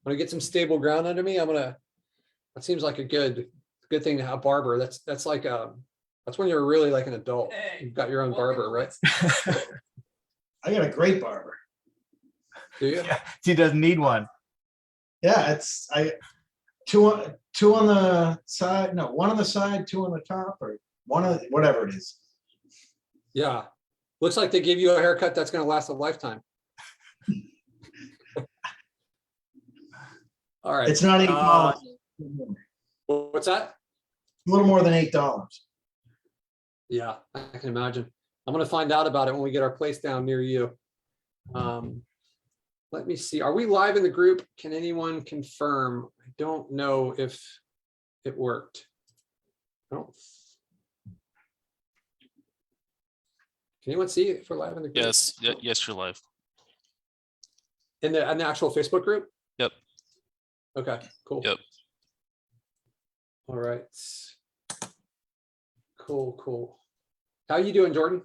when I get some stable ground under me, that seems like a good thing to have barber. That's like that's when you're really like an adult. You've got your own barber, right? I got a great barber. Do you? Yeah, he doesn't need one. Yeah, two on the side. No, one on the side, two on the top, or whatever it is. Yeah. Looks like they give you a haircut that's going to last a lifetime. All right. It's not $8. What's that? A little more than $8. Yeah, I can imagine. I'm going to find out about it when we get our place down near you. Let me see. Are we live in the group? Can anyone confirm? I don't know if it worked. Oh. Can anyone see if we're live in the group? Yes, yes, you're live. In the actual Facebook group? Yep. Okay, cool. Yep. All right. Cool. How you doing, Jordan?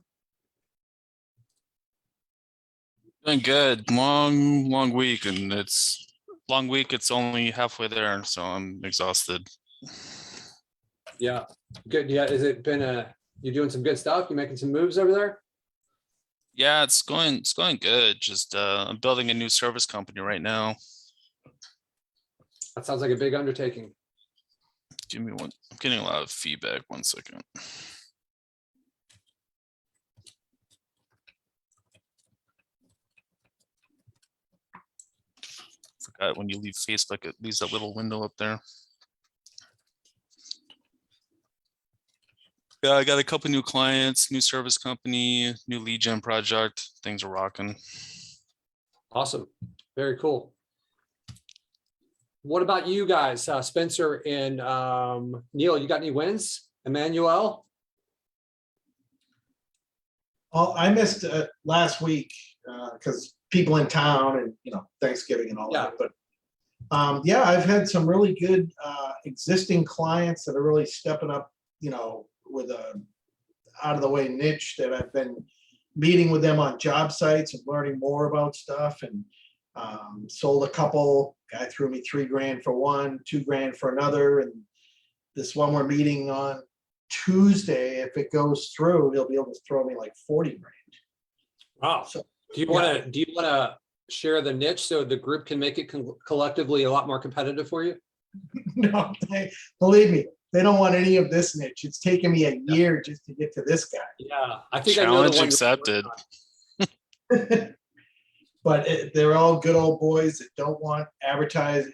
Doing good. Long week, and it's only halfway there, so I'm exhausted. Yeah, good. Yeah, has it been you doing some good stuff? You making some moves over there? Yeah, it's going good. Just I'm building a new service company right now. That sounds like a big undertaking. Give me one. I'm getting a lot of feedback. 1 second. Forgot when you leave Facebook, it leaves that little window up there. Yeah, I got a couple new clients, new service company, new lead gen project. Things are rocking. Awesome. Very cool. What about you guys, Spencer and Neil? You got any wins? Emmanuel? Oh, I missed last week because people in town and Thanksgiving and all that. But yeah, I've had some really good existing clients that are really stepping up. With a out of the way niche that I've been meeting with them on job sites and learning more about stuff, and sold a couple. Guy threw me $3,000 for one, $2,000 for another, and this one we're meeting on Tuesday. If it goes through, he'll be able to throw me like $40,000. Wow. So do you want to share the niche so the group can make it collectively a lot more competitive for you? No, believe me, they don't want any of this niche. It's taken me a year just to get to this guy. Yeah, I think challenge accepted. But they're all good old boys that don't want advertising.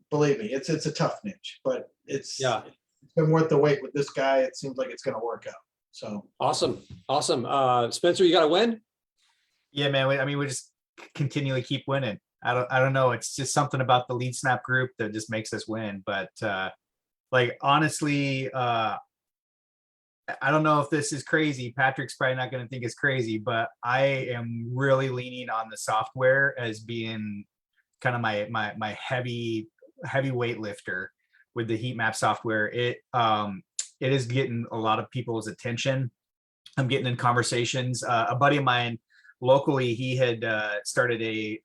Believe me, it's a tough niche, but it's been worth the wait with this guy. It seems like it's going to work out. So awesome. Spencer, you got a win? Yeah, man. We just continually keep winning. I don't know. It's just something about the LeadSnap group that just makes us win. But like, honestly, I don't know if this is crazy. Patric's probably not going to think it's crazy, but I am really leaning on the software as being kind of my heavy weightlifter with the heat map software. It is getting a lot of people's attention. I'm getting in conversations. A buddy of mine locally, he had started a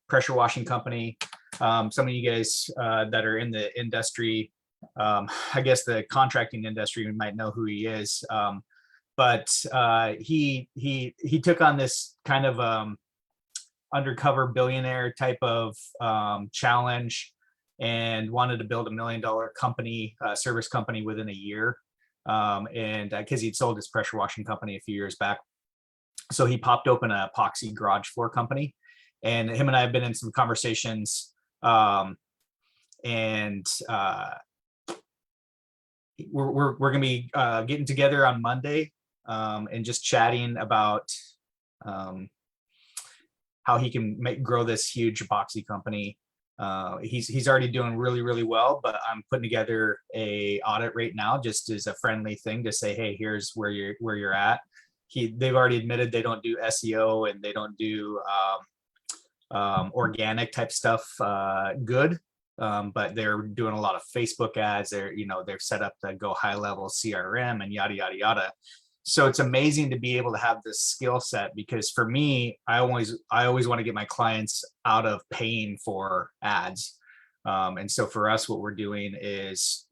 pressure washing company. Some of you guys that are in the industry, I guess the contracting industry, you might know who he is. But he took on this kind of undercover billionaire type of challenge and wanted to build $1 million company, service company within a year. And because he'd sold his pressure washing company a few years back. So he popped open an epoxy garage floor company, and him and I have been in some conversations, and we're going to be getting together on Monday and just chatting about how he can grow this huge epoxy company. He's already doing really, really well, but I'm putting together a audit right now, just as a friendly thing to say, hey, here's where you're at. They've already admitted they don't do SEO and they don't do organic type stuff good, but they're doing a lot of Facebook ads. They're set up to go high level CRM and yada yada yada. So it's amazing to be able to have this skill set, because for me, I always want to get my clients out of paying for ads. And so for us, what we're doing is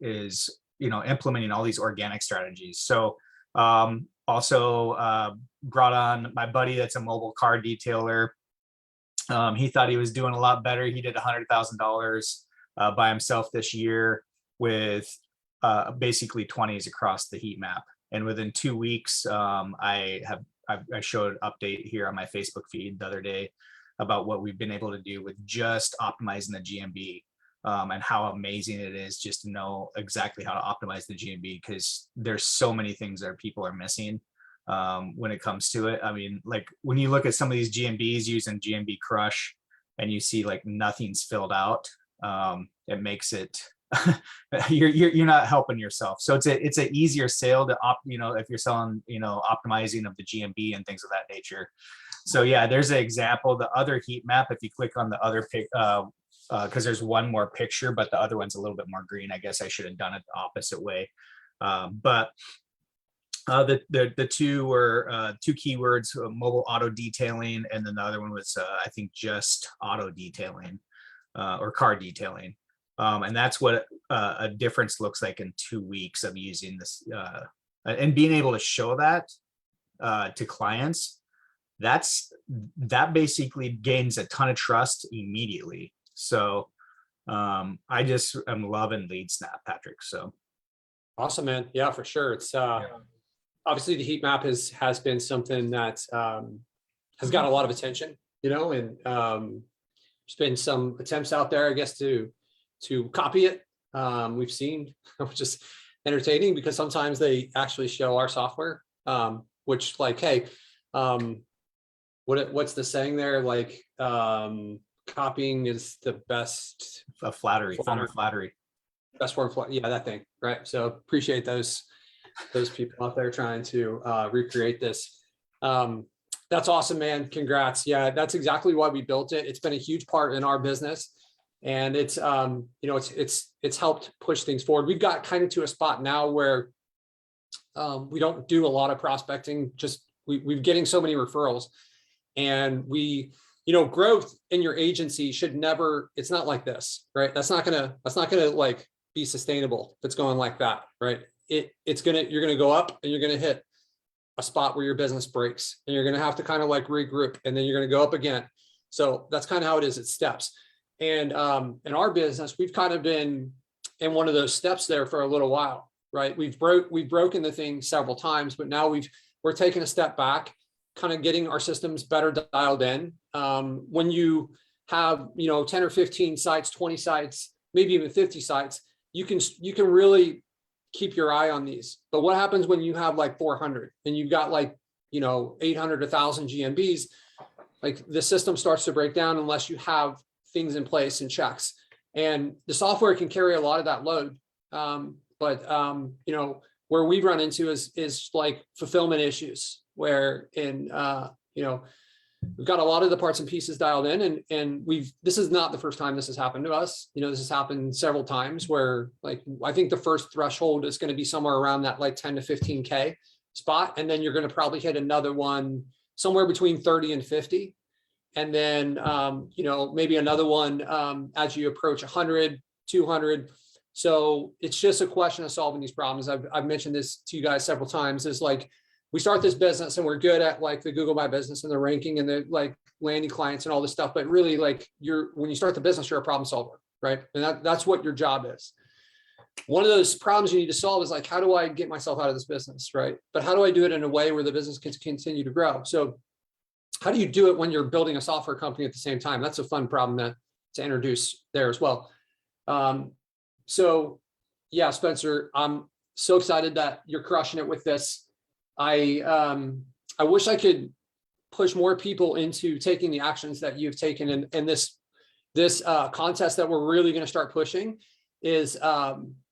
implementing all these organic strategies. So also brought on my buddy that's a mobile car detailer. He thought he was doing a lot better. He did $100,000 by himself this year with basically 20s across the heat map. And within 2 weeks, I showed an update here on my Facebook feed the other day about what we've been able to do with just optimizing the GMB, and how amazing it is just to know exactly how to optimize the GMB, because there's so many things that people are missing when it comes to it. I mean, like when you look at some of these GMBs using GMB Crush and you see like nothing's filled out, it makes it you're not helping yourself. So it's an easier sale to if you're selling, optimizing of the GMB and things of that nature. So yeah, there's an example. The other heat map, if you click on the other pic, because there's one more picture, but the other one's a little bit more green. I guess I should have done it the opposite way. But the two were two keywords: mobile auto detailing, and then the other one was I think just auto detailing or car detailing. And that's what a difference looks like in 2 weeks of using this and being able to show that to clients. That basically gains a ton of trust immediately. So I just am loving LeadSnap, Patrick. So Awesome, man. Yeah, for sure. It's obviously the heat map has been something that has got a lot of attention, and there's been some attempts out there, I guess, to copy it. We've seen, which is entertaining because sometimes they actually show our software, which like, hey, what's the saying there? Like, copying is the best flattery, form of flattery. Best form of yeah, that thing, right? So appreciate those people out there trying to recreate this. That's awesome, man. Congrats. Yeah, that's exactly why we built it. It's been a huge part in our business. And it's it's helped push things forward. We've got kind of to a spot now where we don't do a lot of prospecting. Just we're getting so many referrals, and growth in your agency should never. It's not like this, right? That's not gonna like be sustainable if it's going like that, right? You're gonna go up and you're gonna hit a spot where your business breaks, and you're gonna have to kind of like regroup, and then you're gonna go up again. So that's kind of how it is. It steps. And in our business, we've kind of been in one of those steps there for a little while, right? We've broken the thing several times, but now we're taking a step back, kind of getting our systems better dialed in. When you have 10 or 15 sites, 20 sites, maybe even 50 sites, you can really keep your eye on these. But what happens when you have like 400 and you've got like 800, 1,000 GMBs? Like the system starts to break down unless you have things in place and checks, and the software can carry a lot of that load. But where we've run into is like fulfillment issues, where we've got a lot of the parts and pieces dialed in, and this is not the first time this has happened to us. This has happened several times where, like, I think the first threshold is going to be somewhere around that like 10 to 15K spot, and then you're going to probably hit another one somewhere between 30 and 50. And then, maybe another one as you approach 100, 200. So it's just a question of solving these problems. I've mentioned this to you guys several times. Is like, we start this business and we're good at like the Google My Business and the ranking and the like landing clients and all this stuff. But really, like, when you start the business, you're a problem solver, right? And that's what your job is. One of those problems you need to solve is like, how do I get myself out of this business, right? But how do I do it in a way where the business can continue to grow? So how do you do it when you're building a software company at the same time? That's a fun problem to introduce there as well. So yeah, Spencer, I'm so excited that you're crushing it with this. I wish I could push more people into taking the actions that you've taken, and this contest that we're really going to start pushing is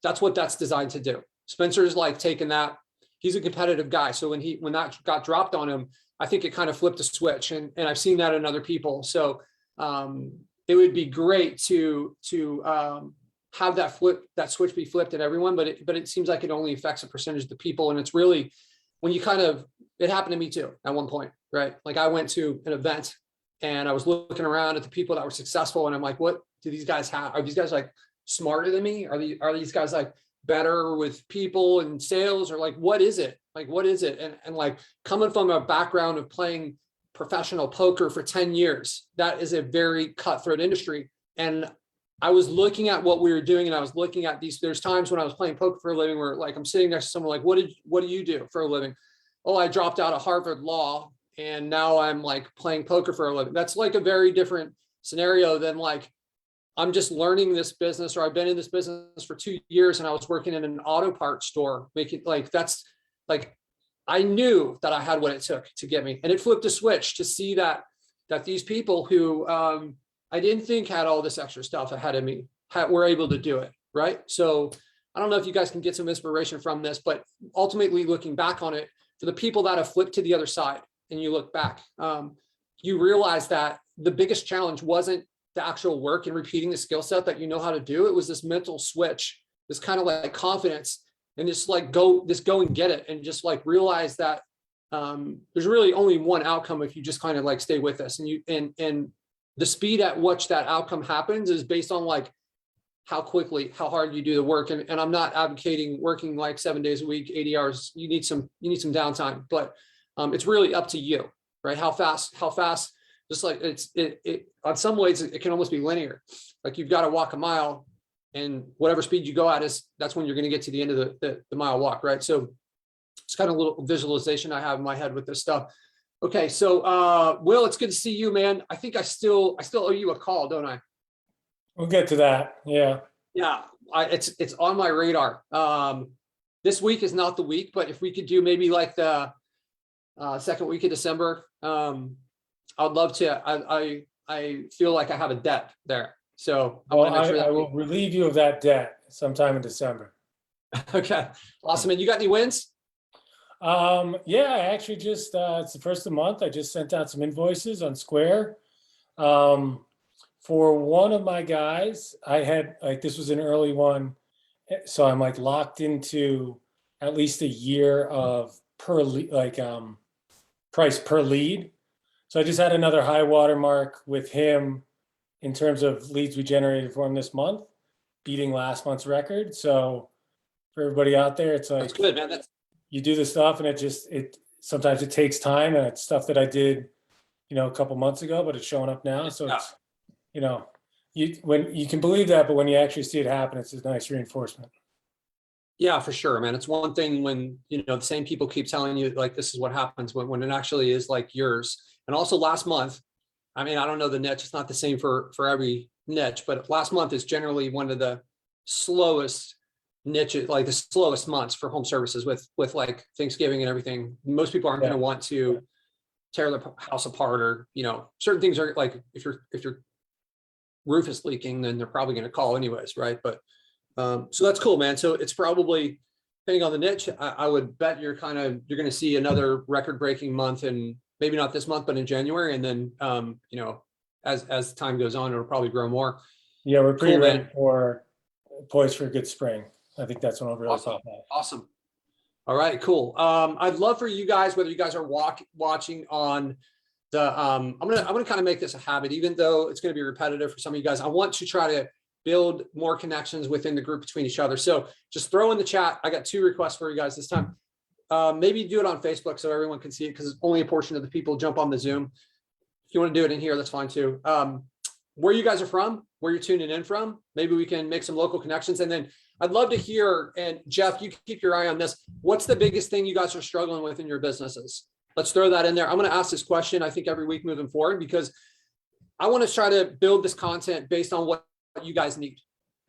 that's what that's designed to do. Spencer's like taking that. He's a competitive guy. So when that got dropped on him, I think it kind of flipped a switch, and I've seen that in other people. So it would be great to have that switch be flipped at everyone, but it seems like it only affects a percentage of the people, and it's really when you kind of, it happened to me too at one point, right? Like I went to an event and I was looking around at the people that were successful and I'm like, what do these guys have? Are these guys like smarter than me? Are these guys like better with people and sales, or like, what is it? Like, what is it? And like coming from a background of playing professional poker for 10 years, that is a very cutthroat industry. And I was looking at what we were doing and I was looking at these, there's times when I was playing poker for a living where like, I'm sitting next to someone like, what do you do for a living? Oh, I dropped out of Harvard Law and now I'm like playing poker for a living. That's like a very different scenario than like, I'm just learning this business, or I've been in this business for 2 years and I was working in an auto parts store, making like, that's like, I knew that I had what it took to get me. And it flipped a switch to see that these people who I didn't think had all this extra stuff ahead of me were able to do it, right? So I don't know if you guys can get some inspiration from this, but ultimately looking back on it, for the people that have flipped to the other side and you look back, you realize that the biggest challenge wasn't the actual work and repeating the skill set that you know how to do. It was this mental switch, this kind of like confidence, and just like go and get it, and just like realize that there's really only one outcome if you just kind of like stay with this. And the speed at which that outcome happens is based on like how hard you do the work. And I'm not advocating working like 7 days a week, 80 hours. You need some downtime, but it's really up to you, right? How fast, just like it on some ways it can almost be linear. Like you've got to walk a mile, and whatever speed you go at that's when you're going to get to the end of the mile walk, right? So it's kind of a little visualization I have in my head with this stuff. Okay, so Will, it's good to see you, man. I think I still owe you a call, don't I? We'll get to that. Yeah. Yeah, it's on my radar. This week is not the week, but if we could do maybe like the second week of December, I'd love to. I feel like I have a debt there, so I want to make sure that I will relieve you of that debt sometime in December. Okay, awesome. And you got any wins? Yeah, I actually just it's the first of the month. I just sent out some invoices on Square. For one of my guys, I had like, this was an early one, so I'm like locked into at least a year of price per lead. So I just had another high water mark with him in terms of leads we generated for him this month, beating last month's record. So for everybody out there, it's like, That's good, man. you do this stuff and it sometimes it takes time, and it's stuff that I did, a couple months ago, but it's showing up now. So it's, when you can believe that, but when you actually see it happen, it's a nice reinforcement. Yeah, for sure, man. It's one thing when, the same people keep telling you like, this is what happens when it actually is like yours. And also last month, I mean, I don't know the niche, it's not the same for every niche, but last month is generally one of the slowest niches, like the slowest months for home services with like Thanksgiving and everything. Most people aren't going to want to tear the house apart, or, certain things are like, if your roof is leaking, then they're probably going to call anyways, right? But so that's cool, man. So it's probably, depending on the niche, I would bet you're going to see another record-breaking month, and maybe not this month, but in January. And then, as time goes on, it'll probably grow more. Yeah, we're pretty ready poised for a good spring. I think that's when I'll really pop out. Awesome. All right, cool. I'd love for you guys, whether you guys are watching on the, I'm gonna kind of make this a habit, even though it's going to be repetitive for some of you guys. I want to try to build more connections within the group between each other. So just throw in the chat. I got 2 requests for you guys this time. Maybe do it on Facebook so everyone can see it, because only a portion of the people jump on the Zoom. If you want to do it in here, that's fine too. Where you guys are from, where you're tuning in from, maybe we can make some local connections. And then I'd love to hear, and Jeff, you keep your eye on this. What's the biggest thing you guys are struggling with in your businesses? Let's throw that in there. I'm going to ask this question, I think, every week moving forward, because I want to try to build this content based on what you guys need.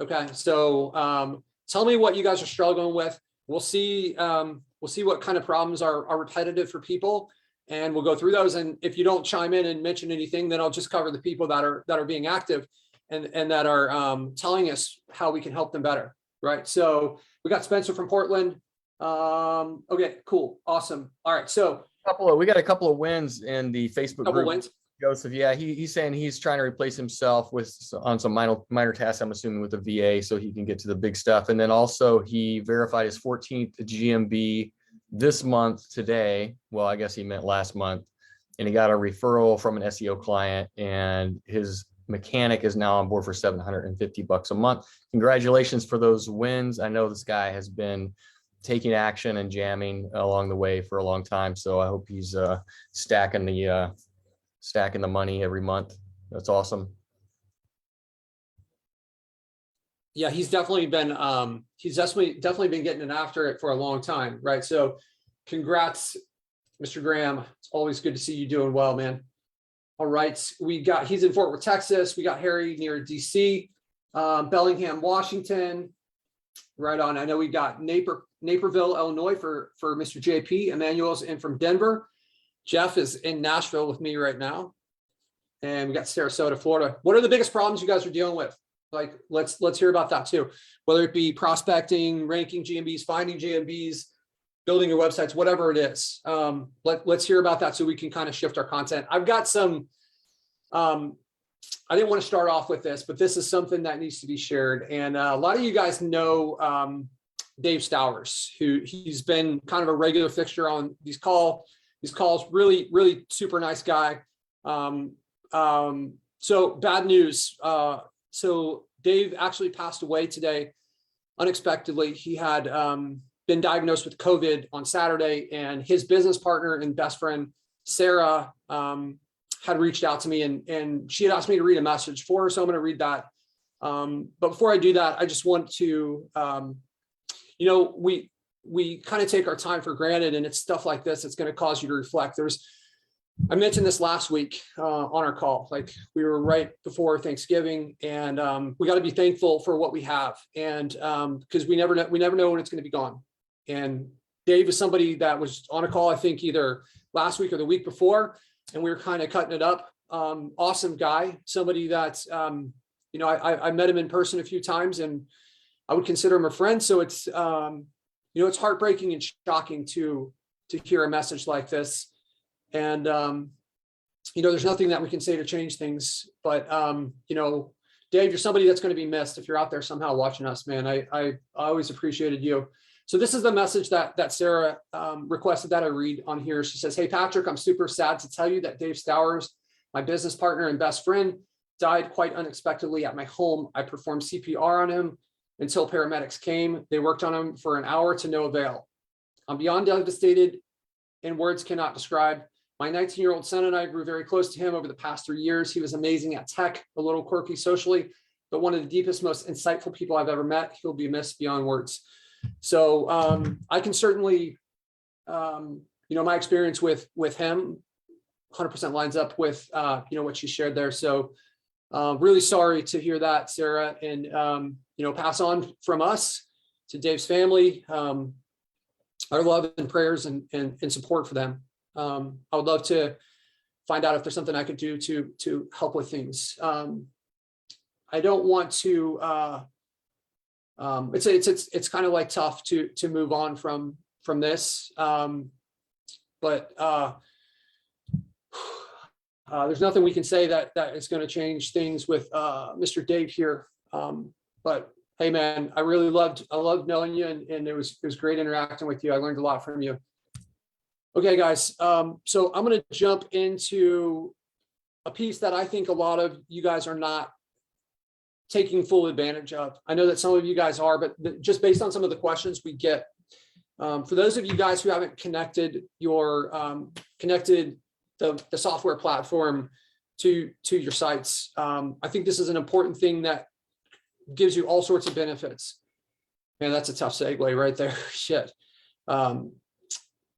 Okay. So tell me what you guys are struggling with. We'll see what kind of problems are repetitive for people, and we'll go through those. And if you don't chime in and mention anything, then I'll just cover the people that are being active and that are telling us how we can help them better. Right. So we got Spencer from Portland. Okay, cool. Awesome. All right. So We got a couple of wins in the Facebook group. Wins. Joseph, yeah, he's saying he's trying to replace himself on some minor tasks, I'm assuming with the VA, so he can get to the big stuff. And then also he verified his 14th GMB this month today, well, I guess he meant last month, and he got a referral from an SEO client, and his mechanic is now on board for $750 a month. Congratulations for those wins. I know this guy has been taking action and jamming along the way for a long time. So I hope he's stacking the money every month. That's awesome. Yeah, he's definitely been been getting after it for a long time, right? So congrats, Mr. Graham. It's always good to see you doing well, man. All right, he's in Fort Worth, Texas. We got Harry near DC, Bellingham, Washington. Right on. I know we got Naperville, Illinois for Mr. JP. Emmanuel's in from Denver. Jeff is in Nashville with me right now. And we got Sarasota, Florida. What are the biggest problems you guys are dealing with? Like, let's hear about that too. Whether it be prospecting, ranking GMBs, finding GMBs, building your websites, whatever it is. Let's hear about that so we can kind of shift our content. I've got some, I didn't want to start off with this, but this is something that needs to be shared. And a lot of you guys know Dave Stowers, who he's been kind of a regular fixture on these calls, really, really super nice guy. So bad news. So Dave actually passed away today unexpectedly. He had been diagnosed with COVID on Saturday, and his business partner and best friend, Sarah, had reached out to me, and she had asked me to read a message for her. So I'm going to read that. But before I do that, I just want to, we kind of take our time for granted, and it's stuff like this that's going to cause you to reflect. I mentioned this last week on our call. Like, we were right before Thanksgiving, and we got to be thankful for what we have, and because we never know when it's going to be gone. And Dave is somebody that was on a call, I think either last week or the week before, and we were kind of cutting it up. Awesome guy, somebody that I met him in person a few times, and I would consider him a friend. So it's it's heartbreaking and shocking to hear a message like this. And, there's nothing that we can say to change things, but, Dave, you're somebody that's going to be missed. If you're out there somehow watching us, man, I always appreciated you. So this is the message that Sarah requested that I read on here. She says, "Hey, Patrick, I'm super sad to tell you that Dave Stowers, my business partner and best friend, died quite unexpectedly at my home. I performed CPR on him until paramedics came. They worked on him for an hour to no avail. I'm beyond devastated, and words cannot describe. My 19-year-old son and I grew very close to him over the past 3 years. He was amazing at tech, a little quirky socially, but one of the deepest, most insightful people I've ever met. He'll be missed beyond words." So I can certainly, my experience with him 100% lines up with, what she shared there. So really sorry to hear that, Sarah, and, pass on from us to Dave's family, our love and prayers and support for them. I would love to find out if there's something I could do to help with things. I don't want to, it's kind of like tough to move on from this. But there's nothing we can say that is going to change things with Mr. Dave here. But hey, man, I loved knowing you, and it was great interacting with you. I learned a lot from you. Okay, guys. So I'm going to jump into a piece that I think a lot of you guys are not taking full advantage of. I know that some of you guys are, but just based on some of the questions we get, for those of you guys who haven't connected the software platform to your sites, I think this is an important thing that gives you all sorts of benefits. Man, that's a tough segue right there. Shit.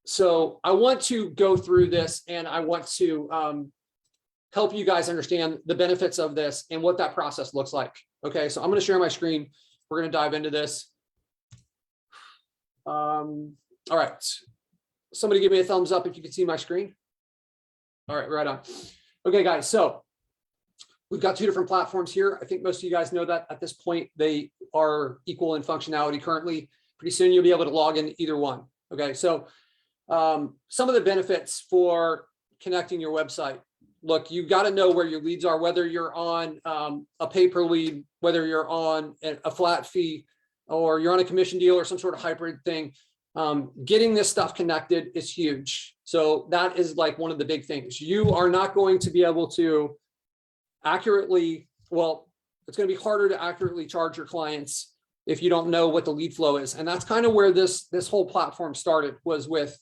So I want to go through this, and I want to help you guys understand the benefits of this and what that process looks like. Okay, so I'm going to share my screen. We're going to dive into this. All right. Somebody give me a thumbs up if you can see my screen. All right, right on. Okay, guys, so we've got two different platforms here. I think most of you guys know that at this point, they are equal in functionality currently. Pretty soon you'll be able to log in either one. Okay, so some of the benefits for connecting your website. Look, you got to know where your leads are, whether you're on a pay-per-lead, whether you're on a flat fee, or you're on a commission deal or some sort of hybrid thing. Getting this stuff connected is huge. So that is like one of the big things. You are not going to be able to accurately, well, it's going to be harder to accurately charge your clients if you don't know what the lead flow is. And that's kind of where this whole platform started, was with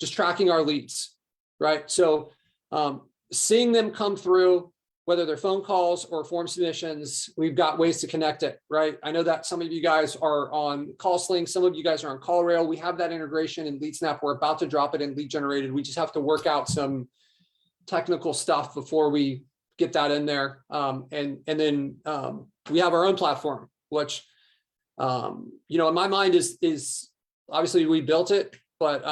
just tracking our leads, right? So seeing them come through, whether they're phone calls or form submissions, we've got ways to connect it, right? I know that some of you guys are on CallSling, some of you guys are on CallRail. We have that integration in LeadSnap. We're about to drop it in Lead Generated. We just have to work out some technical stuff before we get that in there. And then we have our own platform, which, you know, in my mind is obviously we built it, but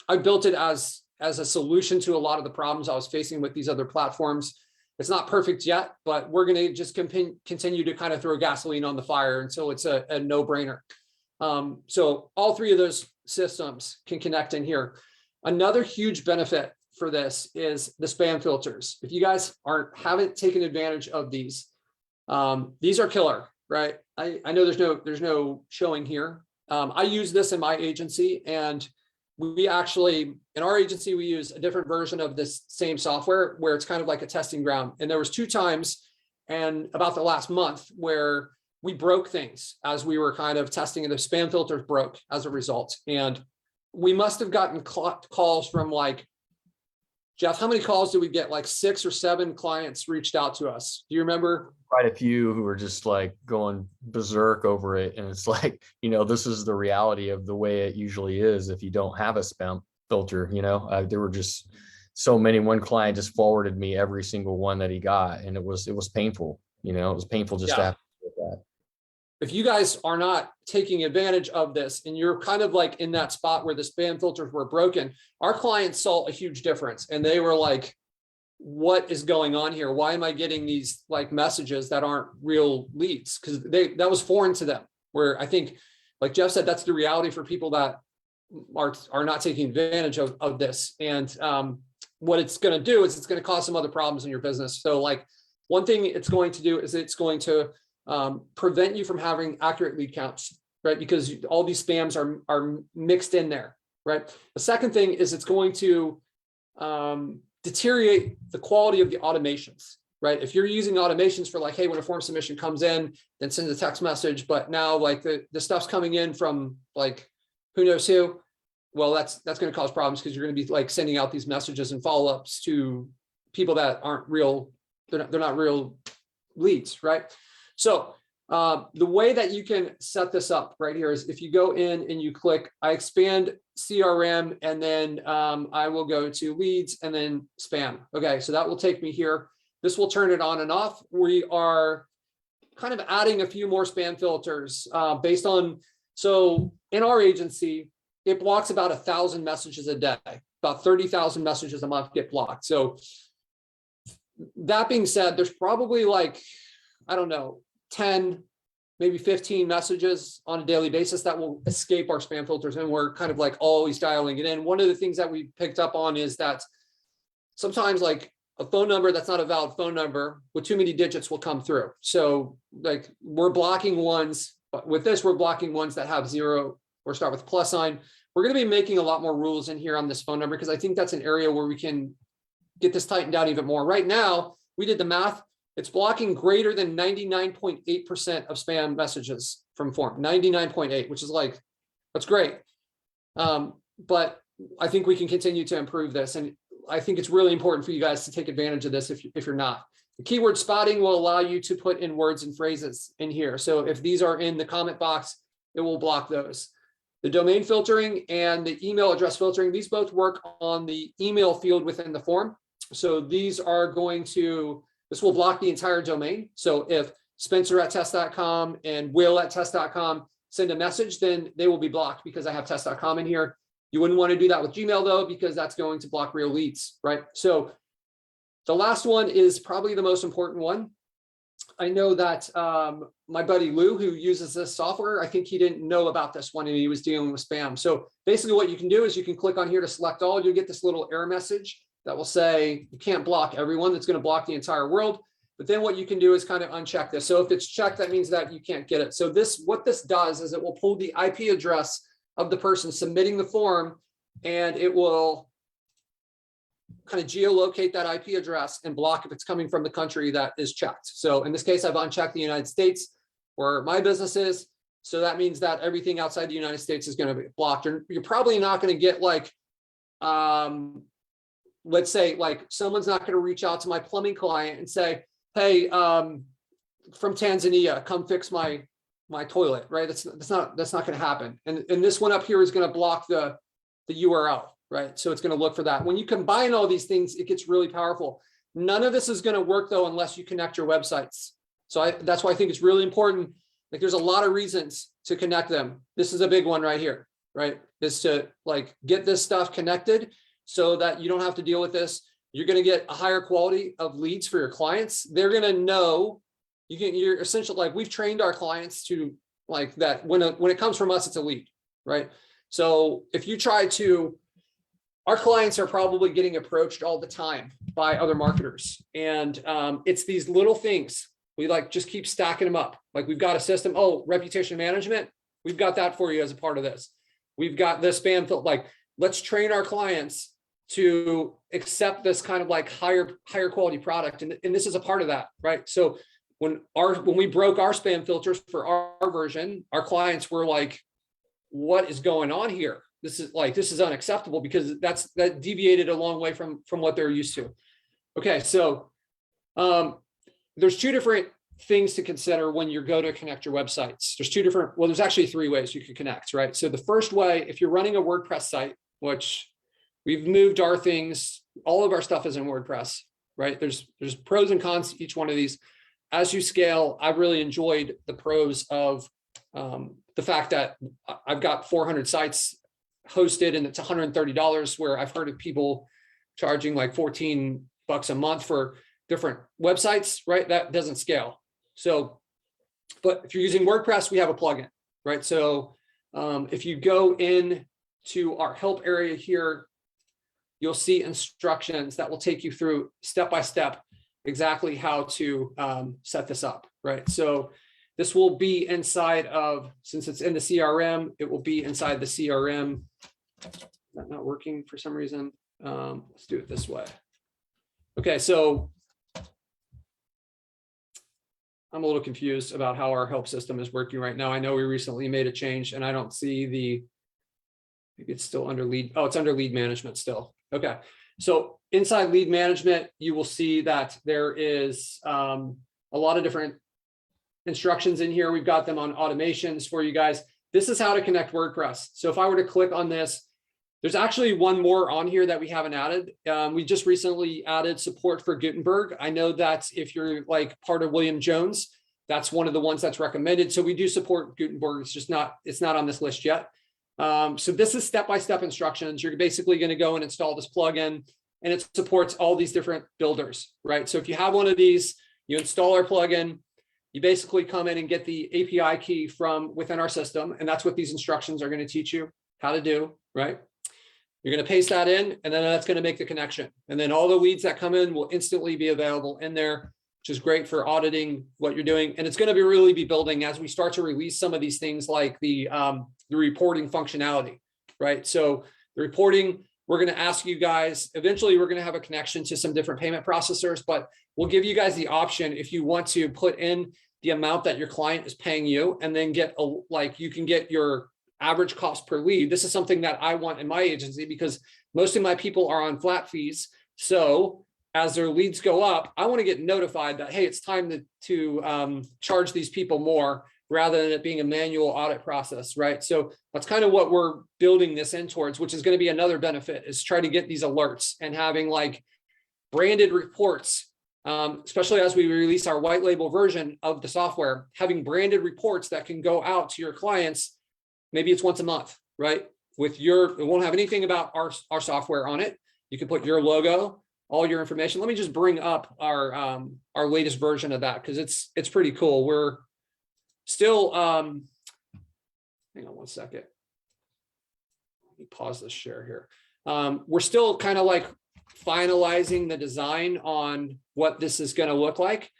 I built it as a solution to a lot of the problems I was facing with these other platforms. It's not perfect yet, but we're going to just continue to kind of throw gasoline on the fire until it's a no-brainer. So all three of those systems can connect in here. Another huge benefit for this is the spam filters. If you guys haven't taken advantage of these are killer, right? I know there's no showing here. I use this in my agency, and we actually, in our agency, we use a different version of this same software where it's kind of like a testing ground. And there was 2 times, and about the last month, where we broke things as we were kind of testing, and the spam filters broke as a result. And we must have gotten calls from, like, Jeff, how many calls did we get? Like 6 or 7 clients reached out to us. Do you remember? Quite a few who were just like going berserk over it. And it's like, you know, this is the reality of the way it usually is if you don't have a spam filter. You know, there were just so many. One client just forwarded me every single one that he got, and it was painful. You know, it was painful just to have to do that. If you guys are not taking advantage of this, and you're kind of like in that spot where the spam filters were broken, our clients saw a huge difference, and they were like, what is going on here? Why am I getting these like messages that aren't real leads? Because that was foreign to them, where I think, like Jeff said, that's the reality for people that are not taking advantage of this. And what it's going to do is it's going to cause some other problems in your business. So like one thing it's going to do is it's going to prevent you from having accurate lead counts, right? Because all these spams are mixed in there, right? The second thing is it's going to deteriorate the quality of the automations, right? If you're using automations for like, hey, when a form submission comes in, then send a text message, but now like the stuff's coming in from like who knows who, well, that's going to cause problems, because you're going to be like sending out these messages and follow-ups to people that aren't real, they're not real leads, right? So the way that you can set this up right here is if you go in and you click, I expand CRM, and then I will go to leads and then spam. Okay, so that will take me here. This will turn it on and off. We are kind of adding a few more spam filters based on, so in our agency, it blocks about 1,000 messages a day, about 30,000 messages a month get blocked. So that being said, there's probably like, I don't know, 10, maybe 15 messages on a daily basis that will escape our spam filters, and we're kind of like always dialing it in. One of the things that we picked up on is that sometimes like a phone number that's not a valid phone number with too many digits will come through. So like we're blocking ones, but with this, we're blocking ones that have 0 or start with plus sign. We're going to be making a lot more rules in here on this phone number, because I think that's an area where we can get this tightened down even more. Right now, we did the math. It's blocking greater than 99.8% of spam messages from form, 99.8, which is like, that's great. But I think we can continue to improve this. And I think it's really important for you guys to take advantage of this if you're not. The keyword spotting will allow you to put in words and phrases in here. So if these are in the comment box, it will block those. The domain filtering and the email address filtering, these both work on the email field within the form. So these are going to, this will block the entire domain. So if Spencer@test.com and Will@test.com send a message, then they will be blocked because I have test.com in here. You wouldn't want to do that with Gmail though, because that's going to block real leads, right? So the last one is probably the most important one. I know that my buddy Lou, who uses this software, I think he didn't know about this one and he was dealing with spam. So basically what you can do is you can click on here to select all. You'll get this little error message that will say you can't block everyone. That's going to block the entire world. But then what you can do is kind of uncheck this. So if it's checked, that means that you can't get it. So this, what this does is it will pull the IP address of the person submitting the form, and it will kind of geolocate that IP address and block if it's coming from the country that is checked. So in this case, I've unchecked the United States where my business is. So that means that everything outside the United States is going to be blocked. And you're probably not going to get like, let's say like someone's not going to reach out to my plumbing client and say, hey, from Tanzania, come fix my toilet, right? That's not going to happen. And this one up here is going to block the URL, right? So it's going to look for that. When you combine all these things, it gets really powerful. None of this is going to work though, unless you connect your websites. So that's why I think it's really important. Like there's a lot of reasons to connect them. This is a big one right here, right? Is to like get this stuff connected so that you don't have to deal with this. You're going to get a higher quality of leads for your clients. They're going to know you're essentially like we've trained our clients to like that when it comes from us, it's a lead, right? So if you try to, our clients are probably getting approached all the time by other marketers. And it's these little things. We like just keep stacking them up. Like we've got a system, oh, reputation management. We've got that for you as a part of this. We've got the spam filter. Like let's train our clients to accept this kind of like higher quality product. And this is a part of that, right? So when we broke our spam filters for our version, our clients were like, what is going on here? This is unacceptable because that deviated a long way from what they're used to. Okay, so there's two different things to consider when you go to connect your websites. There's actually three ways you can connect, right? So the first way, if you're running a WordPress site, which we've moved our things, all of our stuff is in WordPress, right? There's pros and cons to each one of these. As you scale, I've really enjoyed the pros of the fact that I've got 400 sites hosted and it's $130, where I've heard of people charging like $14 a month for different websites, right? That doesn't scale. So, but if you're using WordPress, we have a plugin, right? So if you go in to our help area here, you'll see instructions that will take you through step-by-step exactly how to set this up, right? So this will be inside of, since it's in the CRM, it will be inside the CRM. That's not working for some reason. Let's do it this way. Okay, so I'm a little confused about how our help system is working right now. I know we recently made a change and I don't see maybe it's still under lead. Oh, it's under lead management still. Okay. So inside lead management, you will see that there is a lot of different instructions in here. We've got them on automations for you guys. This is how to connect WordPress. So if I were to click on this, there's actually one more on here that we haven't added. We just recently added support for Gutenberg. I know that if you're like part of William Jones, that's one of the ones that's recommended. So we do support Gutenberg. It's not on this list yet. So this is step-by-step instructions. You're basically going to go and install this plugin, and it supports all these different builders, right? So if you have one of these, you install our plugin, you basically come in and get the API key from within our system. And that's what these instructions are going to teach you how to do, right? You're going to paste that in, and then that's going to make the connection. And then all the leads that come in will instantly be available in there, which is great for auditing what you're doing. And it's going to really be building as we start to release some of these things like the reporting functionality, right? So the reporting, we're going to ask you guys, eventually we're going to have a connection to some different payment processors, but we'll give you guys the option if you want to put in the amount that your client is paying you, and then you can get your average cost per lead. This is something that I want in my agency because most of my people are on flat fees. So as their leads go up, I want to get notified that, hey, it's time to charge these people more rather than it being a manual audit process, right? So that's kind of what we're building this in towards, which is going to be another benefit, is try to get these alerts and having like branded reports, especially as we release our white label version of the software, having branded reports that can go out to your clients. Maybe it's once a month, right? It won't have anything about our software on it. You can put your logo, all your information. Let me just bring up our latest version of that, because it's pretty cool. We're still, hang on one second. Let me pause this share here. We're still kind of like finalizing the design on what this is going to look like,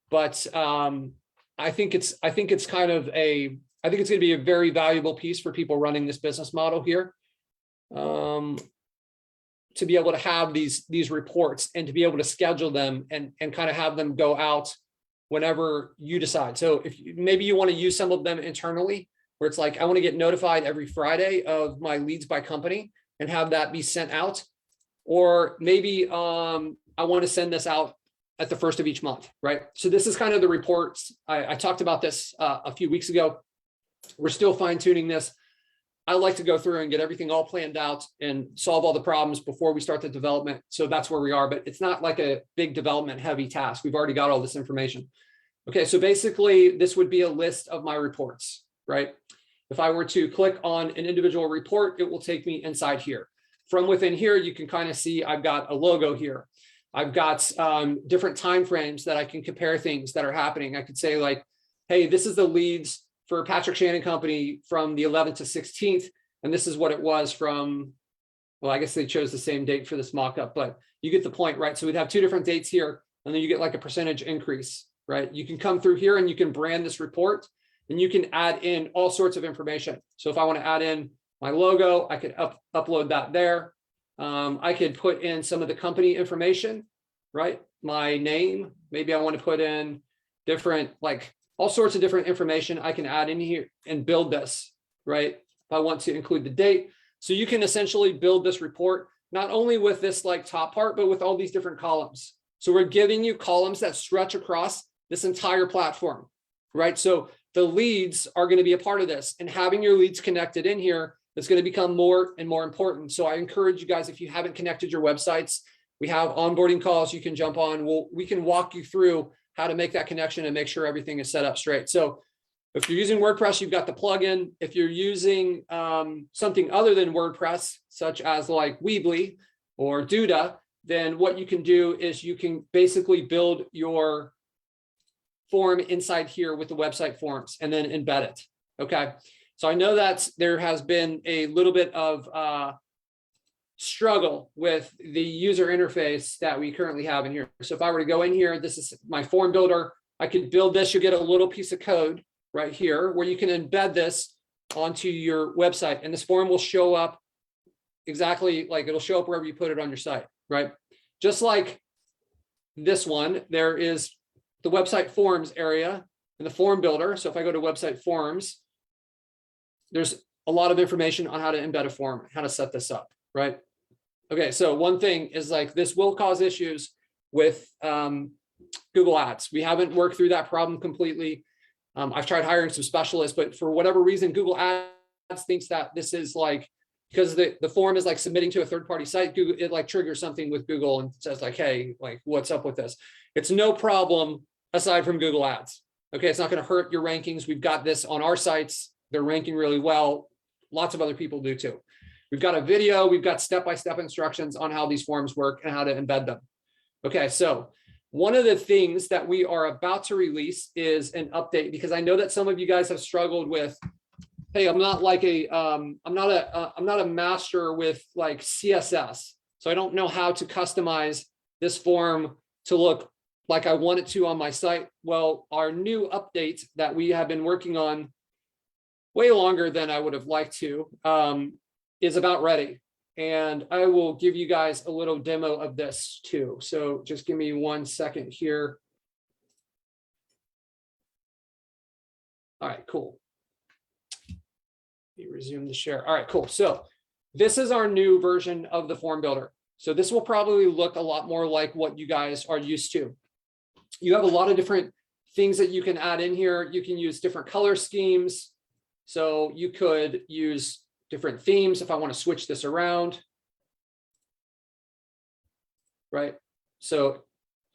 but I think it's kind of a I think it's going to be a very valuable piece for people running this business model here. To be able to have these reports and to be able to schedule them and kind of have them go out whenever you decide. So if maybe you want to use some of them internally, where it's like, I want to get notified every Friday of my leads by company and have that be sent out. Or maybe I want to send this out at the first of each month, right? So this is kind of the reports. I talked about this a few weeks ago. We're still fine tuning this. I like to go through and get everything all planned out and solve all the problems before we start the development. So that's where we are, but it's not like a big development heavy task. We've already got all this information. Okay, so basically this would be a list of my reports, right? If I were to click on an individual report, it will take me inside here. From within here, you can kind of see I've got a logo here. I've got different time frames that I can compare things that are happening. I could say like, hey, this is the leads for Patric Shannon Company from the 11th to 16th. And this is what it was from, well, I guess they chose the same date for this mock-up, but you get the point, right? So we'd have two different dates here, and then you get like a percentage increase, right? You can come through here and you can brand this report, and you can add in all sorts of information. So if I want to add in my logo, I could upload that there. I could put in some of the company information, right? My name, maybe I want to put in different, like all sorts of different information I can add in here and build this, right? If I want to include the date. So you can essentially build this report, not only with this like top part, but with all these different columns. So we're giving you columns that stretch across this entire platform, right? So the leads are going to be a part of this, and having your leads connected in here is going to become more and more important. So I encourage you guys, if you haven't connected your websites, we have onboarding calls you can jump on. We can walk you through how to make that connection and make sure everything is set up straight. So if you're using WordPress, you've got the plugin. If you're using something other than WordPress, such as like Weebly or Duda, then what you can do is you can basically build your form inside here with the website forms and then embed it. Okay. So I know that there has been a little bit of struggle with the user interface that we currently have in here. So if I were to go in here, this is my form builder. I could build this. You'll get a little piece of code right here where you can embed this onto your website, and this form will show up exactly like it'll show up wherever you put it on your site, right? Just like this one, there is the website forms area and the form builder. So if I go to website forms, there's a lot of information on how to embed a form, how to set this up, right? Okay, so one thing is like this will cause issues with Google Ads. We haven't worked through that problem completely. I've tried hiring some specialists, but for whatever reason, Google Ads thinks that this is like, because the form is like submitting to a third-party site, Google, it like triggers something with Google and says like, hey, like what's up with this? It's no problem aside from Google Ads. Okay, it's not going to hurt your rankings. We've got this on our sites. They're ranking really well. Lots of other people do too. We've got a video. We've got step-by-step instructions on how these forms work and how to embed them. Okay, so one of the things that we are about to release is an update, because I know that some of you guys have struggled with, hey, I'm not like I'm not a master with like CSS, so I don't know how to customize this form to look like I want it to on my site. Well, our new update that we have been working on way longer than I would have liked to is about ready. And I will give you guys a little demo of this too. So just give me 1 second here. All right, cool. Let me resume the share. All right, cool. So this is our new version of the form builder. So this will probably look a lot more like what you guys are used to. You have a lot of different things that you can add in here. You can use different color schemes. So you could use different themes if I want to switch this around. Right. So it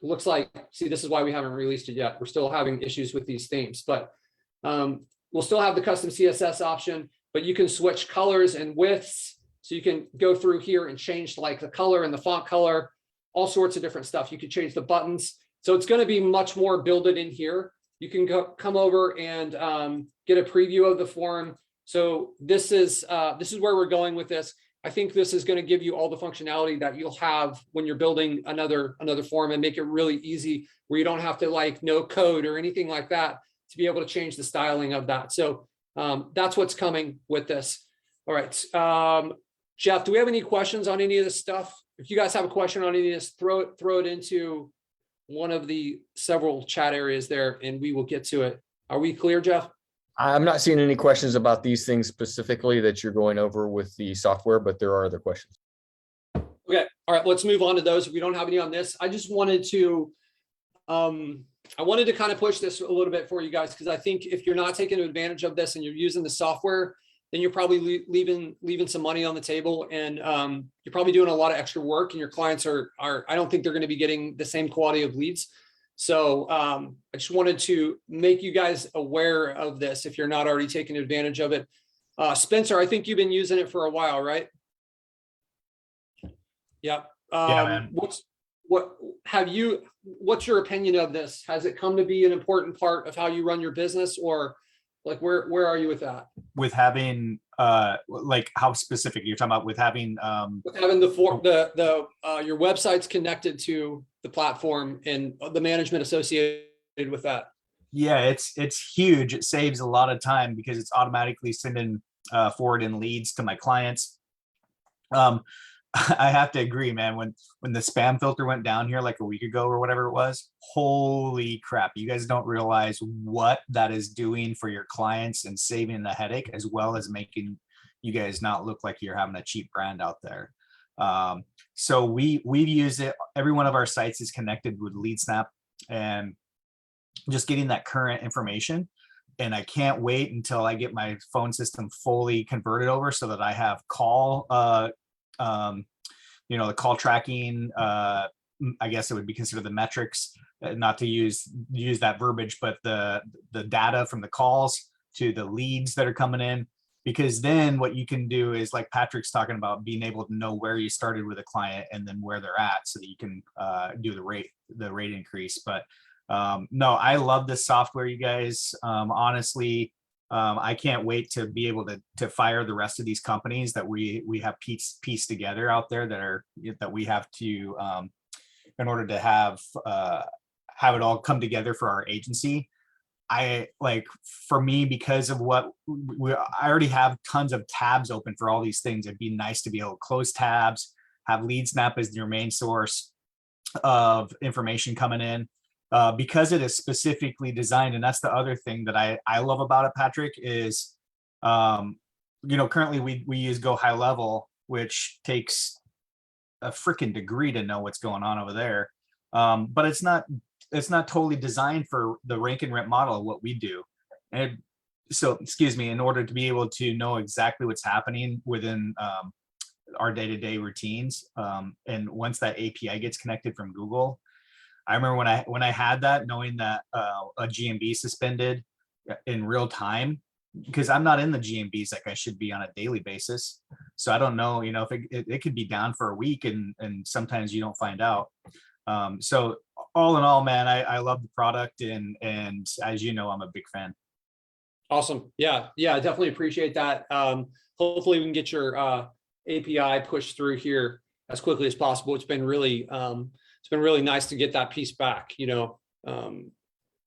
looks like, see, this is why we haven't released it yet. We're still having issues with these themes, but we'll still have the custom CSS option, but you can switch colors and widths. So you can go through here and change like the color and the font color, all sorts of different stuff. You can change the buttons. So it's going to be much more built in here. You can come over and get a preview of the form. So this is where we're going with this. I think this is going to give you all the functionality that you'll have when you're building another form, and make it really easy where you don't have to like no code or anything like that to be able to change the styling of that. So That's what's coming with this. All right. Jeff, do we have any questions on any of this stuff? If you guys have a question on any of this, throw it into one of the several chat areas there and we will get to it. Are we clear, Jeff? I'm not seeing any questions about these things specifically that you're going over with the software, but there are other questions. Okay. All right. Let's move on to those. If we don't have any on this, I just wanted to, I wanted to kind of push this a little bit for you guys, because I think if you're not taking advantage of this and you're using the software, then you're probably leaving some money on the table, and you're probably doing a lot of extra work, and your clients are I don't think they're going to be getting the same quality of leads. So I just wanted to make you guys aware of this if you're not already taking advantage of it. Spencer, I think you've been using it for a while, right? Yep. Man. What's your opinion of this? Has it come to be an important part of how you run your business, or like where are you with that? With having like how specific you're talking about with having your website's connected to the platform and the management associated with that. Yeah, it's huge. It saves a lot of time because it's automatically sending forwarding leads to my clients. I have to agree, man. When the spam filter went down here like a week ago or whatever it was, holy crap. You guys don't realize what that is doing for your clients and saving the headache, as well as making you guys not look like you're having a cheap brand out there. So we've used it. Every one of our sites is connected with LeadSnap and just getting that current information. And I can't wait until I get my phone system fully converted over so that I have the call tracking, I guess it would be considered the metrics, not to use that verbiage, but the data from the calls to the leads that are coming in, because then what you can do is, like Patric's talking about, being able to know where you started with a client and then where they're at, so that you can do the rate increase. But no, I love this software, you guys. Honestly, I can't wait to be able to fire the rest of these companies that we have pieced together out there that we have to in order to have it all come together for our agency. For me, because of what I already have tons of tabs open for all these things. It'd be nice to be able to close tabs, have LeadSnap as your main source of information coming in. Because it is specifically designed, and that's the other thing that I love about it, Patric, is currently we use Go High Level, which takes a freaking degree to know what's going on over there, but it's not totally designed for the rank and rent model of what we do. And so, excuse me, in order to be able to know exactly what's happening within our day-to-day routines, and once that API gets connected from Google, I remember when I had that, knowing that a GMB suspended in real time, because I'm not in the GMBs like I should be on a daily basis. So I don't know, if it could be down for a week, and sometimes you don't find out. So all in all, man, I love the product, and as you know, I'm a big fan. Awesome. Yeah, I definitely appreciate that. Hopefully we can get your API pushed through here as quickly as possible. It's been really nice to get that piece back.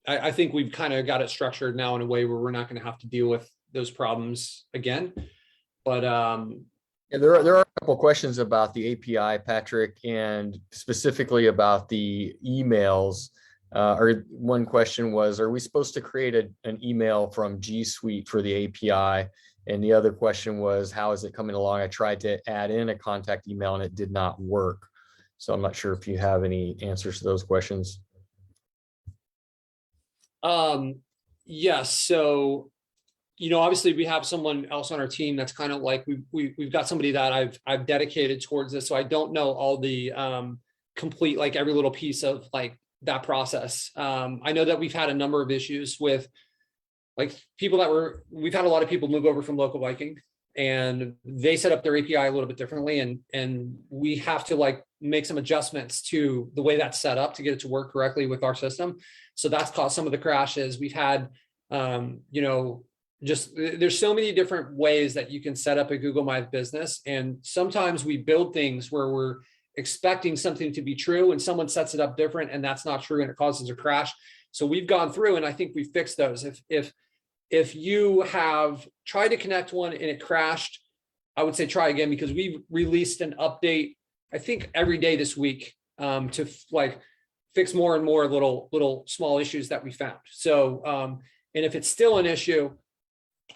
I think we've kind of got it structured now in a way where we're not going to have to deal with those problems again. But yeah, there are a couple of questions about the API, Patric, and specifically about the emails. Or one question was, are we supposed to create an email from G Suite for the API? And the other question was, how is it coming along? I tried to add in a contact email and it did not work. So I'm not sure if you have any answers to those questions. Yes. So, obviously we have someone else on our team that's kind of like, we've got somebody that I've dedicated towards this. So I don't know all the complete, like every little piece of like that process. I know that we've had a number of issues with like we've had a lot of people move over from Local Viking, and they set up their API a little bit differently. And we have to like make some adjustments to the way that's set up to get it to work correctly with our system. So that's caused some of the crashes. We've had, just there's so many different ways that you can set up a Google My Business. And sometimes we build things where we're expecting something to be true and someone sets it up different and that's not true and it causes a crash. So we've gone through and I think we fixed those. If if you have tried to connect one and it crashed, I would say try again, because we've released an update, I think every day this week, to like fix more and more little small issues that we found. So, and if it's still an issue,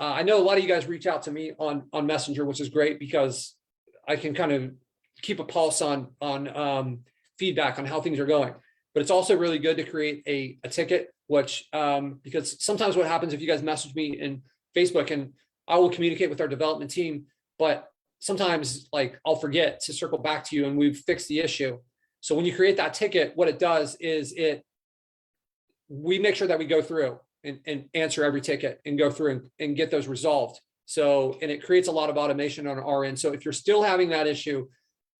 I know a lot of you guys reach out to me on Messenger, which is great because I can kind of keep a pulse on feedback on how things are going. But it's also really good to create a ticket, which because sometimes what happens if you guys message me in Facebook, and I will communicate with our development team, but sometimes like I'll forget to circle back to you and we've fixed the issue. So when you create that ticket, what it does is we make sure that we go through and answer every ticket and go through and get those resolved. So, and it creates a lot of automation on our end. So if you're still having that issue,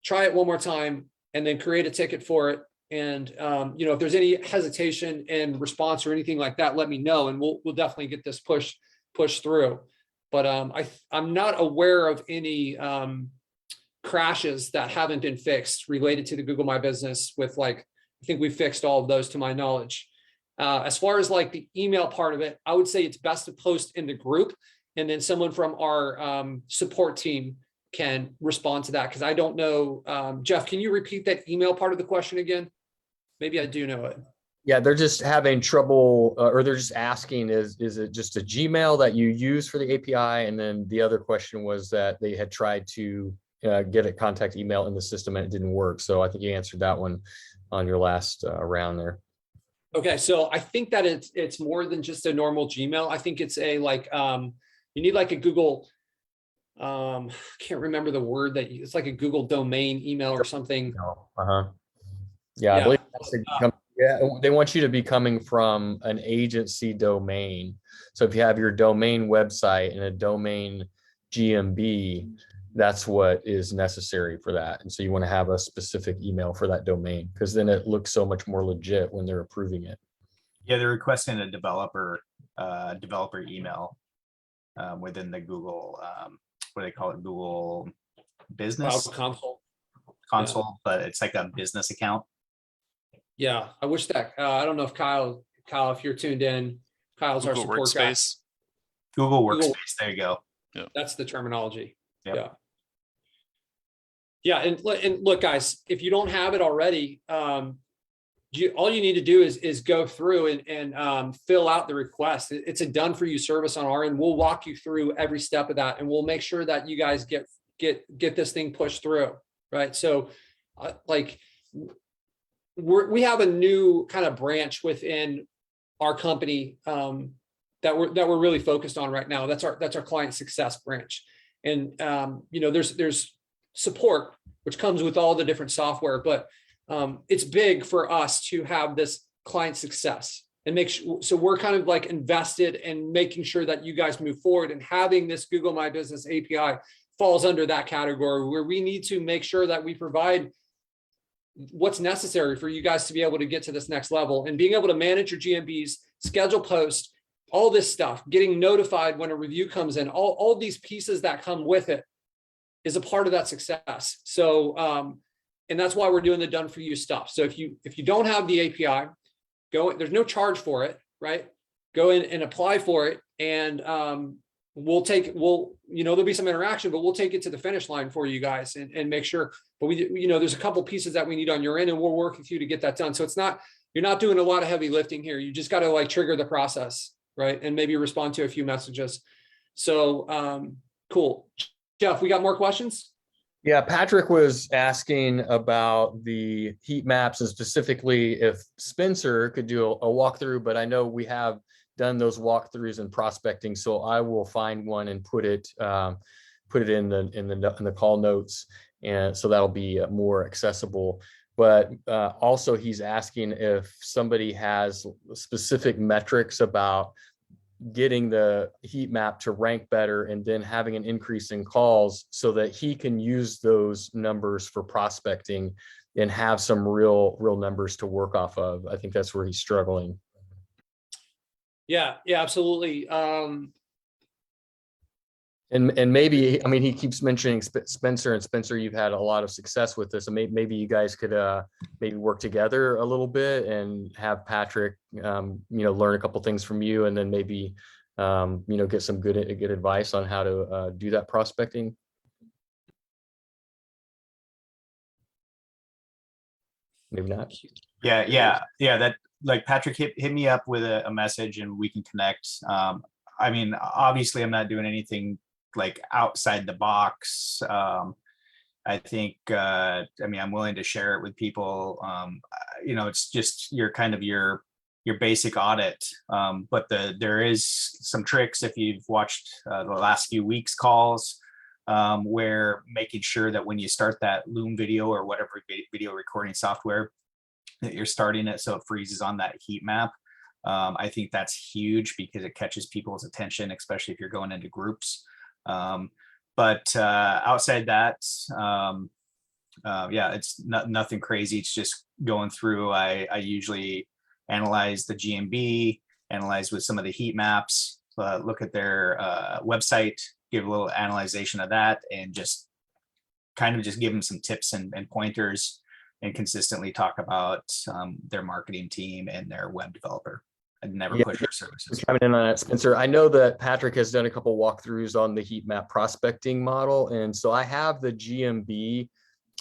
try it one more time and then create a ticket for it. And you know, if there's any hesitation in response or anything like that, let me know, and we'll definitely get this pushed through. But I'm not aware of any crashes that haven't been fixed related to the Google My Business with like, I think we fixed all of those to my knowledge. As far as like the email part of it, I would say it's best to post in the group, and then someone from our support team can respond to that. Cause I don't know, Jeff, can you repeat that email part of the question again? Maybe I do know it. Yeah, they're just having trouble, or they're just asking, is it just a Gmail that you use for the API? And then the other question was that they had tried to get a contact email in the system and it didn't work. So I think you answered that one on your last round there. Okay, so I think that it's more than just a normal Gmail. I think it's a like you need like a Google. I can't remember the word that it's like a Google domain email or something. Yeah, I believe they want you to be coming from an agency domain. So if you have your domain website and a domain GMB, that's what is necessary for that. And so you want to have a specific email for that domain, because then it looks so much more legit when they're approving it. Yeah, they're requesting a developer email within the Google, what do they call it? Google Business Cloud console, but it's like a business account. Yeah, I wish that I don't know if Kyle, if you're tuned in, Kyle's our Google support guy. Workspace. Google Workspace. There you go. That's the terminology. Yep. Yeah. Yeah, and look, guys, if you don't have it already, all you need to do is go through and fill out the request. It's a done for you service on our end. We'll walk you through every step of that, and we'll make sure that you guys get this thing pushed through, right? So, like, we have a new kind of branch within our company that we're really focused on right now. That's our client success branch, and you know, there's support, which comes with all the different software, but it's big for us to have this client success and make sure. So we're kind of like invested in making sure that you guys move forward, and having this Google My Business API falls under that category, where we need to make sure that we provide what's necessary for you guys to be able to get to this next level, and being able to manage your GMBs, schedule posts, all this stuff, getting notified when a review comes in, all these pieces that come with it is a part of that success. So, and that's why we're doing the done for you stuff. So if you don't have the API, there's no charge for it, right? Go in and apply for it, and there'll be some interaction, but we'll take it to the finish line for you guys and make sure. But there's a couple pieces that we need on your end, and we'll work with you to get that done. So you're not doing a lot of heavy lifting here. You just got to like trigger the process, right? And maybe respond to a few messages. So cool. Jeff, we got more questions? Yeah, Patrick was asking about the heat maps, and specifically if Spencer could do a walkthrough, but I know we have done those walkthroughs in prospecting, so I will find one and put it in the call notes, and so that'll be more accessible. But also he's asking if somebody has specific metrics about getting the heat map to rank better and then having an increase in calls, so that he can use those numbers for prospecting and have some real numbers to work off of. I think that's where he's struggling. Yeah, absolutely. And maybe, I mean, he keeps mentioning Spencer, and Spencer, you've had a lot of success with this, and maybe you guys could maybe work together a little bit and have Patrick, learn a couple things from you, and then maybe get some good advice on how to do that prospecting. Maybe not. Yeah. That, like, Patrick hit me up with a message and we can connect. I mean, obviously I'm not doing anything like outside the box. I think, I mean, I'm willing to share it with people. It's just your basic audit. But there is some tricks if you've watched the last few weeks calls, where making sure that when you start that Loom video or whatever video recording software, that you're starting it so it freezes on that heat map. I think that's huge because it catches people's attention, especially if you're going into groups. But outside that, it's nothing crazy. It's just going through. I usually analyze the GMB, analyze with some of the heat maps, look at their website, give a little analyzation of that, and just give them some tips and pointers, and consistently talk about their marketing team and their web developer. I'd never push their services. Chiming in on that, Spencer. I know that Patrick has done a couple walkthroughs on the heat map prospecting model. And so I have the GMB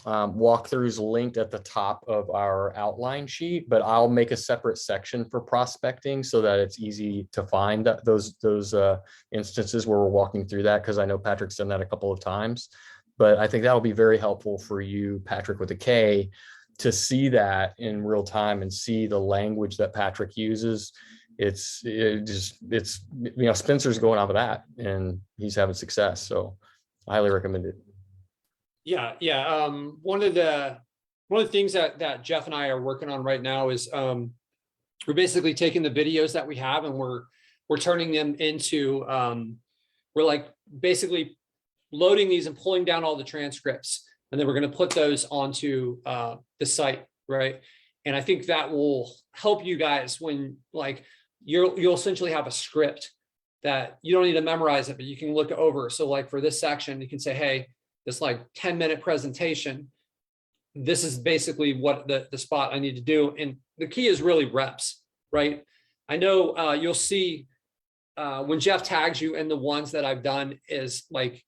walkthroughs linked at the top of our outline sheet, but I'll make a separate section for prospecting so that it's easy to find those instances where we're walking through that, because I know Patrick's done that a couple of times. But I think that'll be very helpful for you, Patrick with a K, to see that in real time and see the language that Patrick uses. Spencer's going off of that and he's having success. So I highly recommend it. Yeah. One of the things that Jeff and I are working on right now is we're basically taking the videos that we have and we're turning them into we're like basically loading these and pulling down all the transcripts, and then we're going to put those onto the site, right? And I think that will help you guys when like you'll essentially have a script that you don't need to memorize it, but you can look over. So like for this section, you can say, hey, this like 10-minute presentation, this is basically what the spot I need to do. And the key is really reps, right? I know you'll see when Jeff tags you in the ones that I've done is like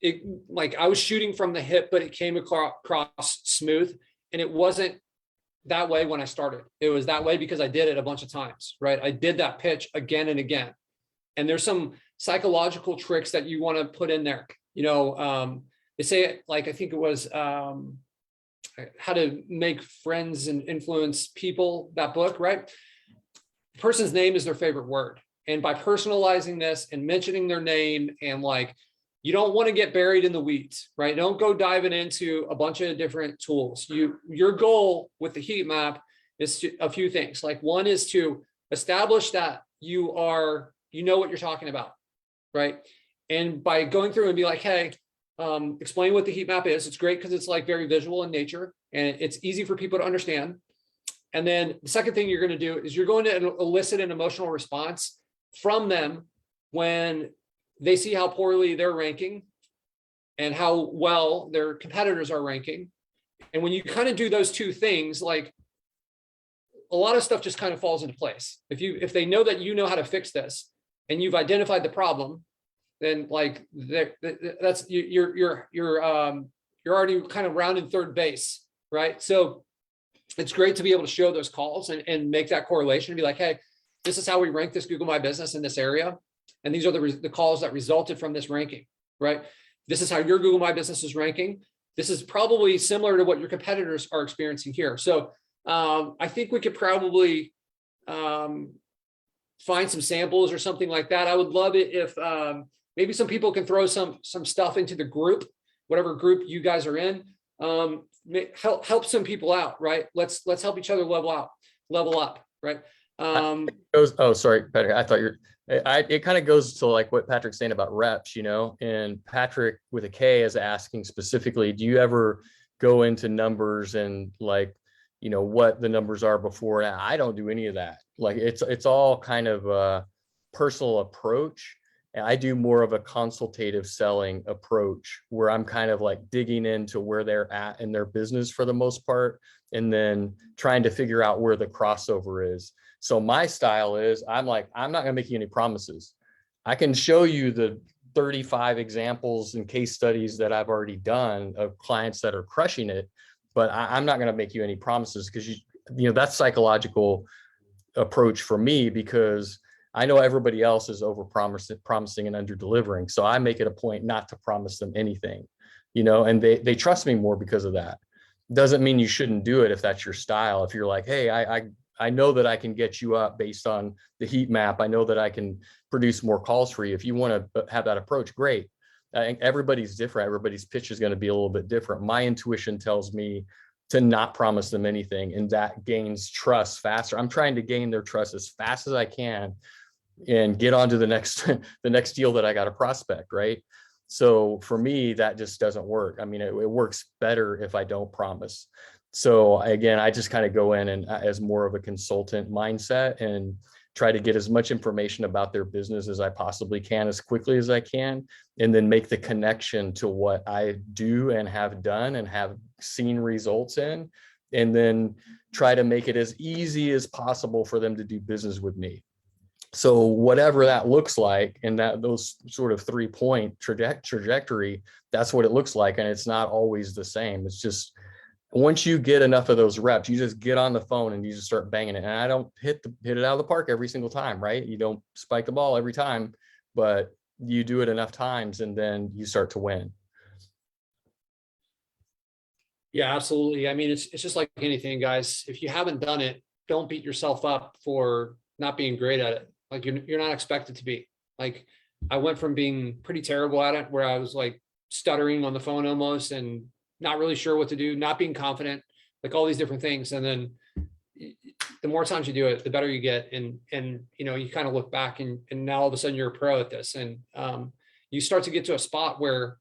I was shooting from the hip, but it came across smooth, and it wasn't that way when I started. It was that way because I did it a bunch of times, right? I did that pitch again and again. And there's some psychological tricks that you want to put in there. They say, like, I think it was How to Make Friends and Influence People, that book, right? The person's name is their favorite word. And by personalizing this and mentioning their name, and like, you don't want to get buried in the weeds, right? Don't go diving into a bunch of different tools. Your goal with the heat map is a few things. Like, one is to establish that you know what you're talking about, right? And by going through and be like, hey, explain what the heat map is. It's great because it's like very visual in nature and it's easy for people to understand. And then the second thing you're going to do is you're going to elicit an emotional response from them when they see how poorly they're ranking and how well their competitors are ranking. And when you kind of do those two things, like, a lot of stuff just kind of falls into place. If they know that you know how to fix this and you've identified the problem, then like that's you're already kind of rounding third base, right? So it's great to be able to show those calls and make that correlation and be like, hey, this is how we rank this Google My Business in this area. And these are the calls that resulted from this ranking, right? This is how your Google My Business is ranking. This is probably similar to what your competitors are experiencing here. So I think we could probably find some samples or something like that. I would love it if maybe some people can throw some stuff into the group, whatever group you guys are in. Help some people out, right? Let's help each other level up, right? Sorry, Patrick. I thought it kind of goes to like what Patrick's saying about reps, and Patrick with a K is asking specifically, do you ever go into numbers and like, what the numbers are before? And I don't do any of that. Like it's all kind of a personal approach. And I do more of a consultative selling approach where I'm kind of like digging into where they're at in their business for the most part, and then trying to figure out where the crossover is. So my style is I'm like, I'm not going to make you any promises. I can show you the 35 examples and case studies that I've already done of clients that are crushing it, but I'm not going to make you any promises because that's psychological approach for me, because I know everybody else is over promising and under delivering. So I make it a point not to promise them anything, and they trust me more because of that. Doesn't mean you shouldn't do it if that's your style. If you're like, hey, I know that I can get you up based on the heat map. I know that I can produce more calls for you. If you want to have that approach, great. I think everybody's different. Everybody's pitch is going to be a little bit different. My intuition tells me to not promise them anything, and that gains trust faster. I'm trying to gain their trust as fast as I can and get on to the next deal that I got to prospect, right? So for me, that just doesn't work. I mean, it works better if I don't promise. So again, I just kind of go in and as more of a consultant mindset and try to get as much information about their business as I possibly can, as quickly as I can, and then make the connection to what I do and have done and have seen results in, and then try to make it as easy as possible for them to do business with me. So whatever that looks like, and those sort of 3-point trajectory, that's what it looks like. And it's not always the same. It's just, once you get enough of those reps, you just get on the phone and you just start banging it. And I don't hit it out of the park every single time, right? You don't spike the ball every time, but you do it enough times and then you start to win. Yeah, absolutely. I mean, it's just like anything, guys. If you haven't done it, don't beat yourself up for not being great at it. Like you're not expected to be. Like I went from being pretty terrible at it, where I was like stuttering on the phone almost and not really sure what to do, not being confident, like all these different things. And then the more times you do it, the better you get. And you kind of look back and now all of a sudden you're a pro at this. And you start to get to a spot where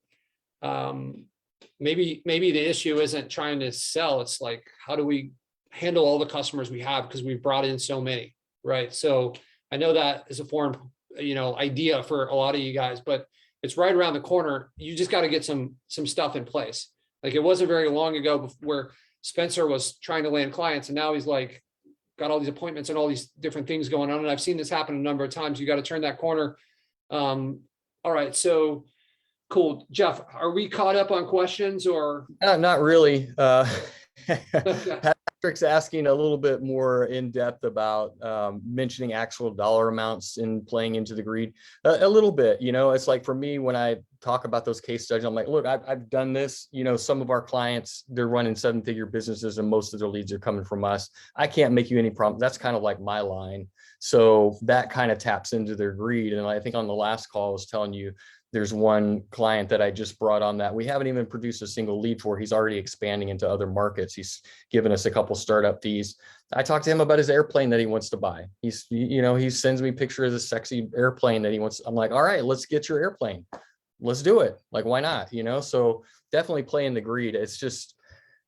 maybe the issue isn't trying to sell. It's like, how do we handle all the customers we have? Because we've brought in so many, right? So I know that is a foreign, idea for a lot of you guys, but it's right around the corner. You just got to get some stuff in place. Like it wasn't very long ago where Spencer was trying to land clients, and now he's like got all these appointments and all these different things going on. And I've seen this happen a number of times. You got to turn that corner. All right, so cool. Jeff, are we caught up on questions or? Not really. Patric's asking a little bit more in depth about mentioning actual dollar amounts and playing into the greed a little bit. It's like for me, when I talk about those case studies, I'm like, look, I've done this. Some of our clients, they're running 7-figure businesses and most of their leads are coming from us. I can't make you any problem. That's kind of like my line. So that kind of taps into their greed. And I think on the last call, I was telling you, there's one client that I just brought on that we haven't even produced a single lead for. He's already expanding into other markets. He's given us a couple startup fees. I talked to him about his airplane that he wants to buy. He sends me pictures of this sexy airplane that he wants. I'm like, all right, let's get your airplane. Let's do it. Like, why not? So definitely playing the greed. It's just,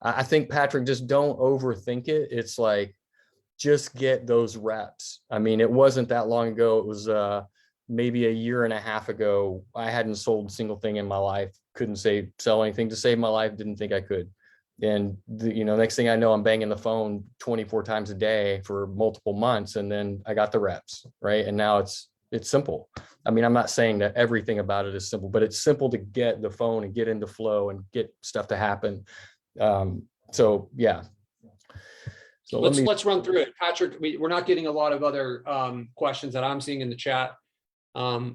I think, Patric, just don't overthink it. It's like, just get those reps. I mean, it wasn't that long ago. It was, maybe a year and a half ago, I hadn't sold a single thing in my life, couldn't sell anything to save my life, didn't think I could. And next thing I know, I'm banging the phone 24 times a day for multiple months. And then I got the reps, right? And now it's simple. I mean, I'm not saying that everything about it is simple, but it's simple to get the phone and get into flow and get stuff to happen. So yeah. So let's run through it. Patric, we're not getting a lot of other questions that I'm seeing in the chat.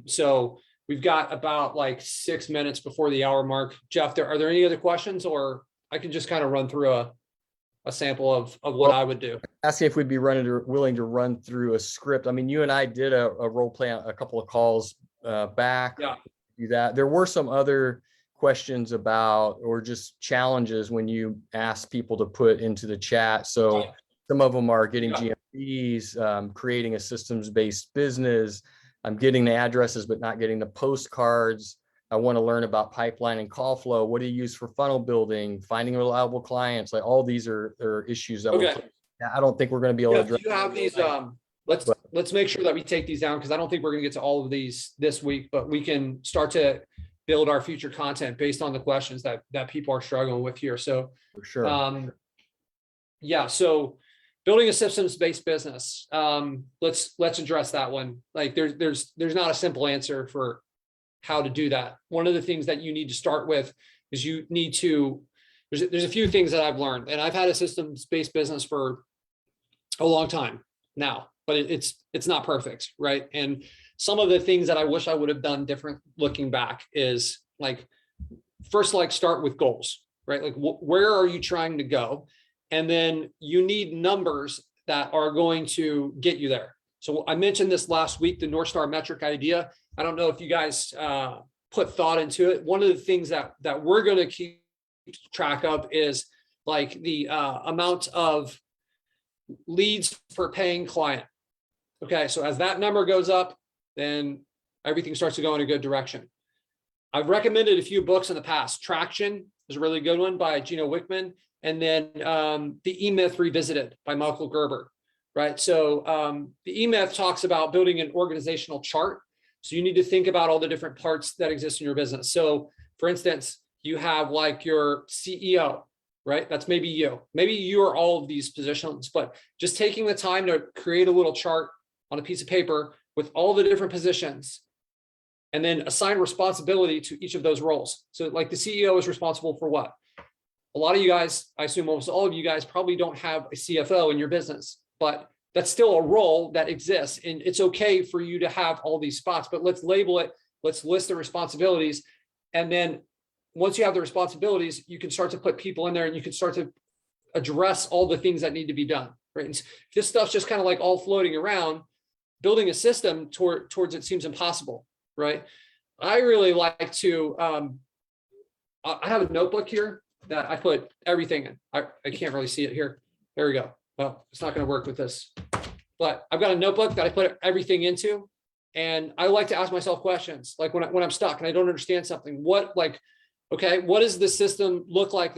So we've got about like 6 minutes before the hour mark. Jeff, are there any other questions, or I can just kind of run through a sample of what I would do? Asking if we'd be willing to run through a script. I mean, you and I did a role play on a couple of calls back. Yeah. Do that. There were some other questions about, or just challenges when you ask people to put into the chat. So some of them are getting GMPs, creating a systems-based business. I'm getting the addresses, but not getting the postcards. I want to learn about pipeline and call flow. What do you use for funnel building, finding reliable clients? Like all these are issues that I don't think we're going to be able to address. Do you have these? Let's make sure that we take these down, because I don't think we're going to get to all of these this week, but we can start to build our future content based on the questions that people are struggling with here. So for sure. So building a systems-based business. Let's address that one. Like there's not a simple answer for how to do that. One of the things that you need to start with is you need to, there's a few things that I've learned, and I've had a systems-based business for a long time now, but it's not perfect, right? And some of the things that I wish I would have done different looking back is like, first, like start with goals, right? Like where are you trying to go? And then you need numbers that are going to get you there. So I mentioned this last week, the North Star metric idea. I don't know if you guys put thought into it. One of the things that we're going to keep track of is like the amount of leads per paying client. Okay, so as that number goes up, then everything starts to go in a good direction. I've recommended a few books in the past. Traction is a really good one by Gino Wickman, and then the E-Myth Revisited by Michael Gerber, right? So the E-Myth talks about building an organizational chart. So you need to think about all the different parts that exist in your business. So for instance, you have like your CEO, right? That's maybe you. Maybe you are all of these positions, but just taking the time to create a little chart on a piece of paper with all the different positions, and then assign responsibility to each of those roles. So like the CEO is responsible for what? A lot of you guys, I assume almost all of you guys probably don't have a CFO in your business, but that's still a role that exists. And it's okay for you to have all these spots, but let's label it, let's list the responsibilities. And then once you have the responsibilities, you can start to put people in there and you can start to address all the things that need to be done, right? And this stuff's just kind of like all floating around. Building a system towards it seems impossible, right? I really like to, I have a notebook here that I put everything in. I can't really see it here. There we go. Well, it's not going to work with this, but I've got a notebook that I put everything into, and I like to ask myself questions. Like when I'm stuck and I don't understand something, what does the system look like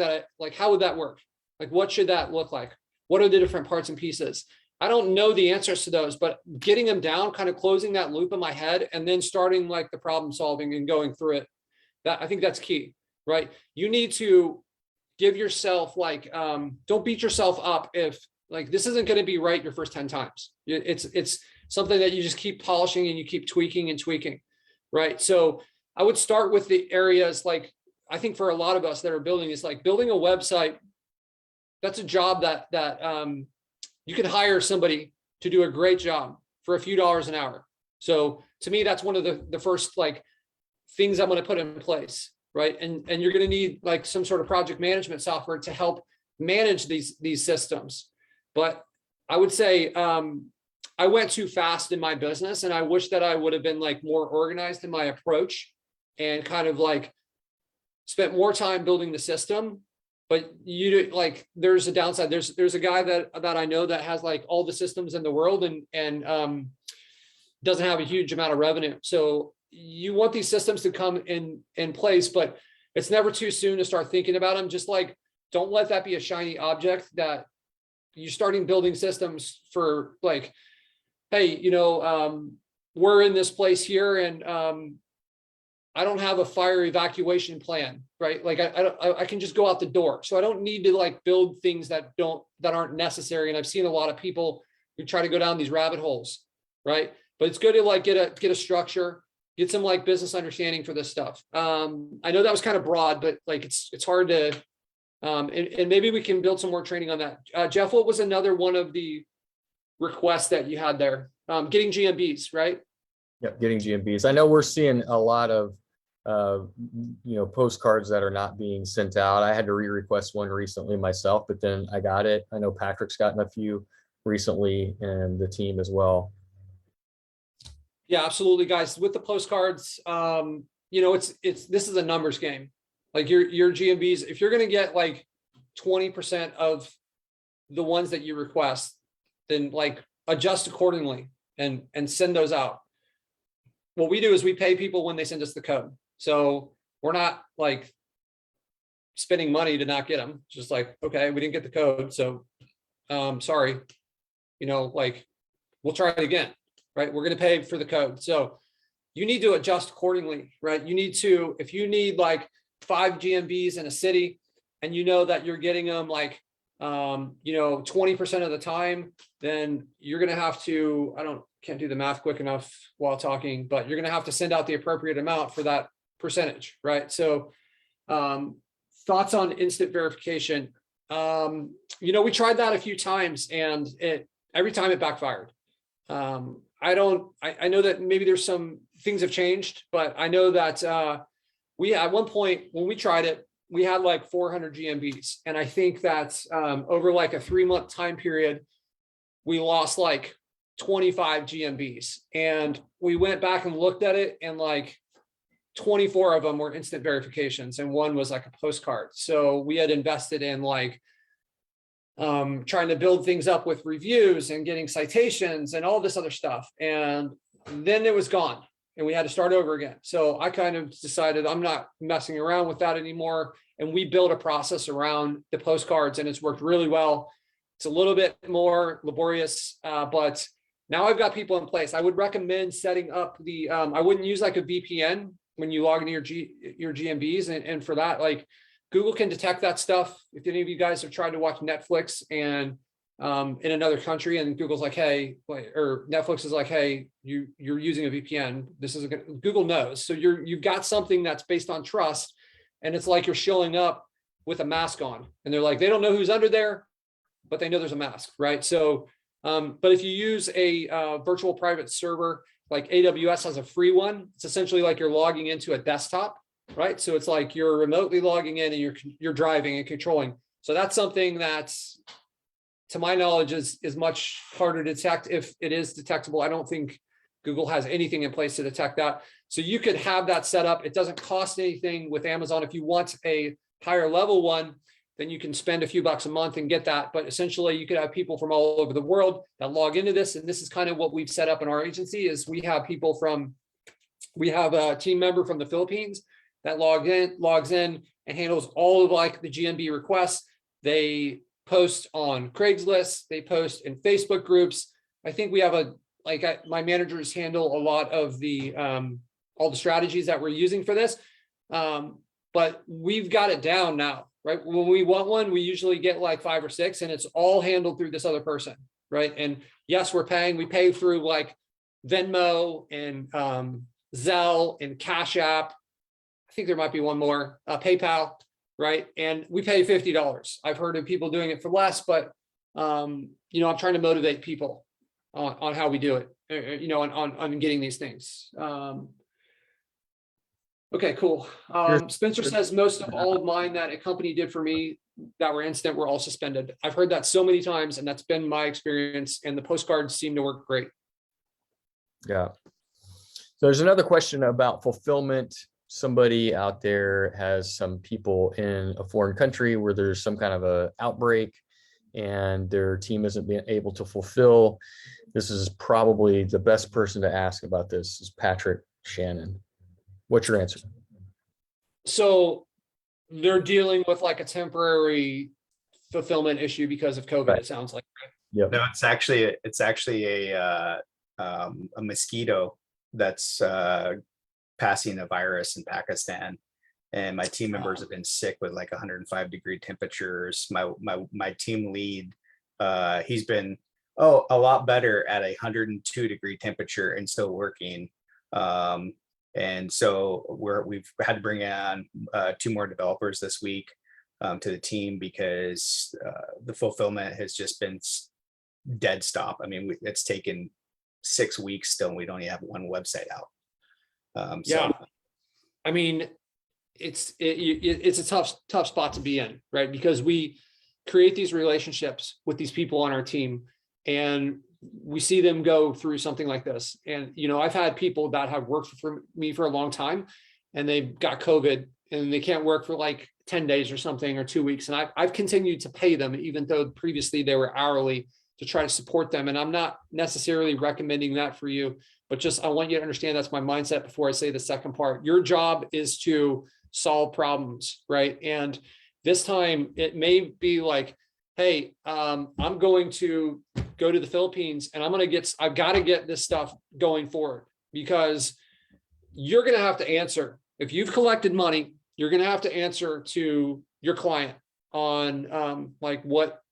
how would that work? Like, what should that look like? What are the different parts and pieces? I don't know the answers to those, but getting them down, kind of closing that loop in my head, and then starting like the problem solving and going through it. I think that's key, right? You need to give yourself don't beat yourself up if like this isn't going to be right your first 10 times. It's something that you just keep polishing and you keep tweaking and tweaking, right? So I would start with the areas like, I think for a lot of us that are building is like building a website. That's a job that you can hire somebody to do a great job for a few dollars an hour. So to me, that's one of the first like things I'm going to put in place, right? And you're going to need like some sort of project management software to help manage these systems. But I would say I went too fast in my business, and I wish that I would have been like more organized in my approach and kind of like spent more time building the system. But there's a downside. There's a guy that I know that has like all the systems in the world and doesn't have a huge amount of revenue. So you want these systems to come in place, but it's never too soon to start thinking about them. Just like, don't let that be a shiny object that you're starting building systems for like, hey, we're in this place here and I don't have a fire evacuation plan, right? Like I can just go out the door. So I don't need to like build things that aren't necessary. And I've seen a lot of people who try to go down these rabbit holes, right? But it's good to like get a structure, get some like business understanding for this stuff. I know that was kind of broad, but like it's hard to, and maybe we can build some more training on that. Jeff, what was another one of the requests that you had there? Getting GMBs, right? Yep, getting GMBs. I know we're seeing a lot of postcards that are not being sent out. I had to re-request one recently myself, but then I got it. I know Patric's gotten a few recently, and the team as well. Yeah, absolutely, guys. With the postcards, this is a numbers game. Like your GMBs, if you're going to get like 20% of the ones that you request, then like adjust accordingly and send those out. What we do is we pay people when they send us the code. So we're not like spending money to not get them. Just like, okay, we didn't get the code. So sorry, we'll try it again, right? We're going to pay for the code. So you need to adjust accordingly, right? You need to, if you need like 5 GMBs in a city and you know that you're getting them like 20% of the time, then you're going to have to, can't do the math quick enough while talking, but you're going to have to send out the appropriate amount for that percentage, right? So thoughts on instant verification. We tried that a few times and every time it backfired. I know that maybe there's some things have changed, but I know that we at one point when we tried it, we had like 400 GMBs. And I think that over like a 3-month time period, we lost like 25 GMBs. And we went back and looked at it, and like 24 of them were instant verifications and one was like a postcard. So we had invested in like trying to build things up with reviews and getting citations and all this other stuff. And then it was gone and we had to start over again. So I kind of decided I'm not messing around with that anymore. And we built a process around the postcards and it's worked really well. It's a little bit more laborious, but now I've got people in place. I would recommend setting up the, I wouldn't use like a VPN when you log into your GMBs. And for that, like Google can detect that stuff. If any of you guys have tried to watch Netflix and in another country and Google's like, hey, or Netflix is like, hey, you're using a VPN. This is Google knows. So you've got something that's based on trust. And it's like you're showing up with a mask on and they're like, they don't know who's under there, but they know there's a mask, right? So, but if you use a virtual private server, like AWS has a free one, it's essentially like you're logging into a desktop, right? So it's like you're remotely logging in and you're driving and controlling. So that's something that's, to my knowledge, is much harder to detect if it is detectable. I don't think Google has anything in place to detect that. So you could have that set up. It doesn't cost anything with Amazon. If you want a higher level one, then you can spend a few bucks a month and get that. But essentially you could have people from all over the world that log into this. And this is kind of what we've set up in our agency is we have a team member from the Philippines that logs in and handles all of like the GMB requests. They post on Craigslist, they post in Facebook groups. I think we have my managers handle a lot of the, all the strategies that we're using for this. But we've got it down now, right? When we want one, we usually get like 5 or 6 and it's all handled through this other person, right? And yes, we pay through like Venmo and Zelle and Cash App. I think there might be one more, PayPal, right? And we pay $50. I've heard of people doing it for less, but I'm trying to motivate people on how we do it, on getting these things. Okay, cool. Spencer says most of all of mine that a company did for me that were instant were all suspended. I've heard that so many times and that's been my experience and the postcards seem to work great. Yeah. So there's another question about fulfillment. Somebody out there has some people in a foreign country where there's some kind of a outbreak and their team isn't being able to fulfill. This is probably the best person to ask about this is Patric Shannon. What's your answer? So they're dealing with like a temporary fulfillment issue because of COVID, right. It sounds like. Yeah. No, it's actually a mosquito that's passing a virus in Pakistan. And my team members have been sick with like 105-degree temperatures. My team lead, he's been a lot better at 102-degree temperature and still working. And so we've had to bring on 2 more developers this week to the team because the fulfillment has just been dead stop. I mean, it's taken 6 weeks still, and we don't even have one website out. Yeah, I mean, it's a tough spot to be in, right? Because we create these relationships with these people on our team, and we see them go through something like this. And, I've had people that have worked for me for a long time and they've got COVID and they can't work for like 10 days or something or 2 weeks. And I've continued to pay them, even though previously they were hourly, to try to support them. And I'm not necessarily recommending that for you, but just, I want you to understand that's my mindset before I say the second part. Your job is to solve problems, right? And this time it may be like, hey, I'm going to go to the Philippines and I've got to get this stuff going forward, because you're going to have to answer. If you've collected money, you're going to have to answer to your client on like what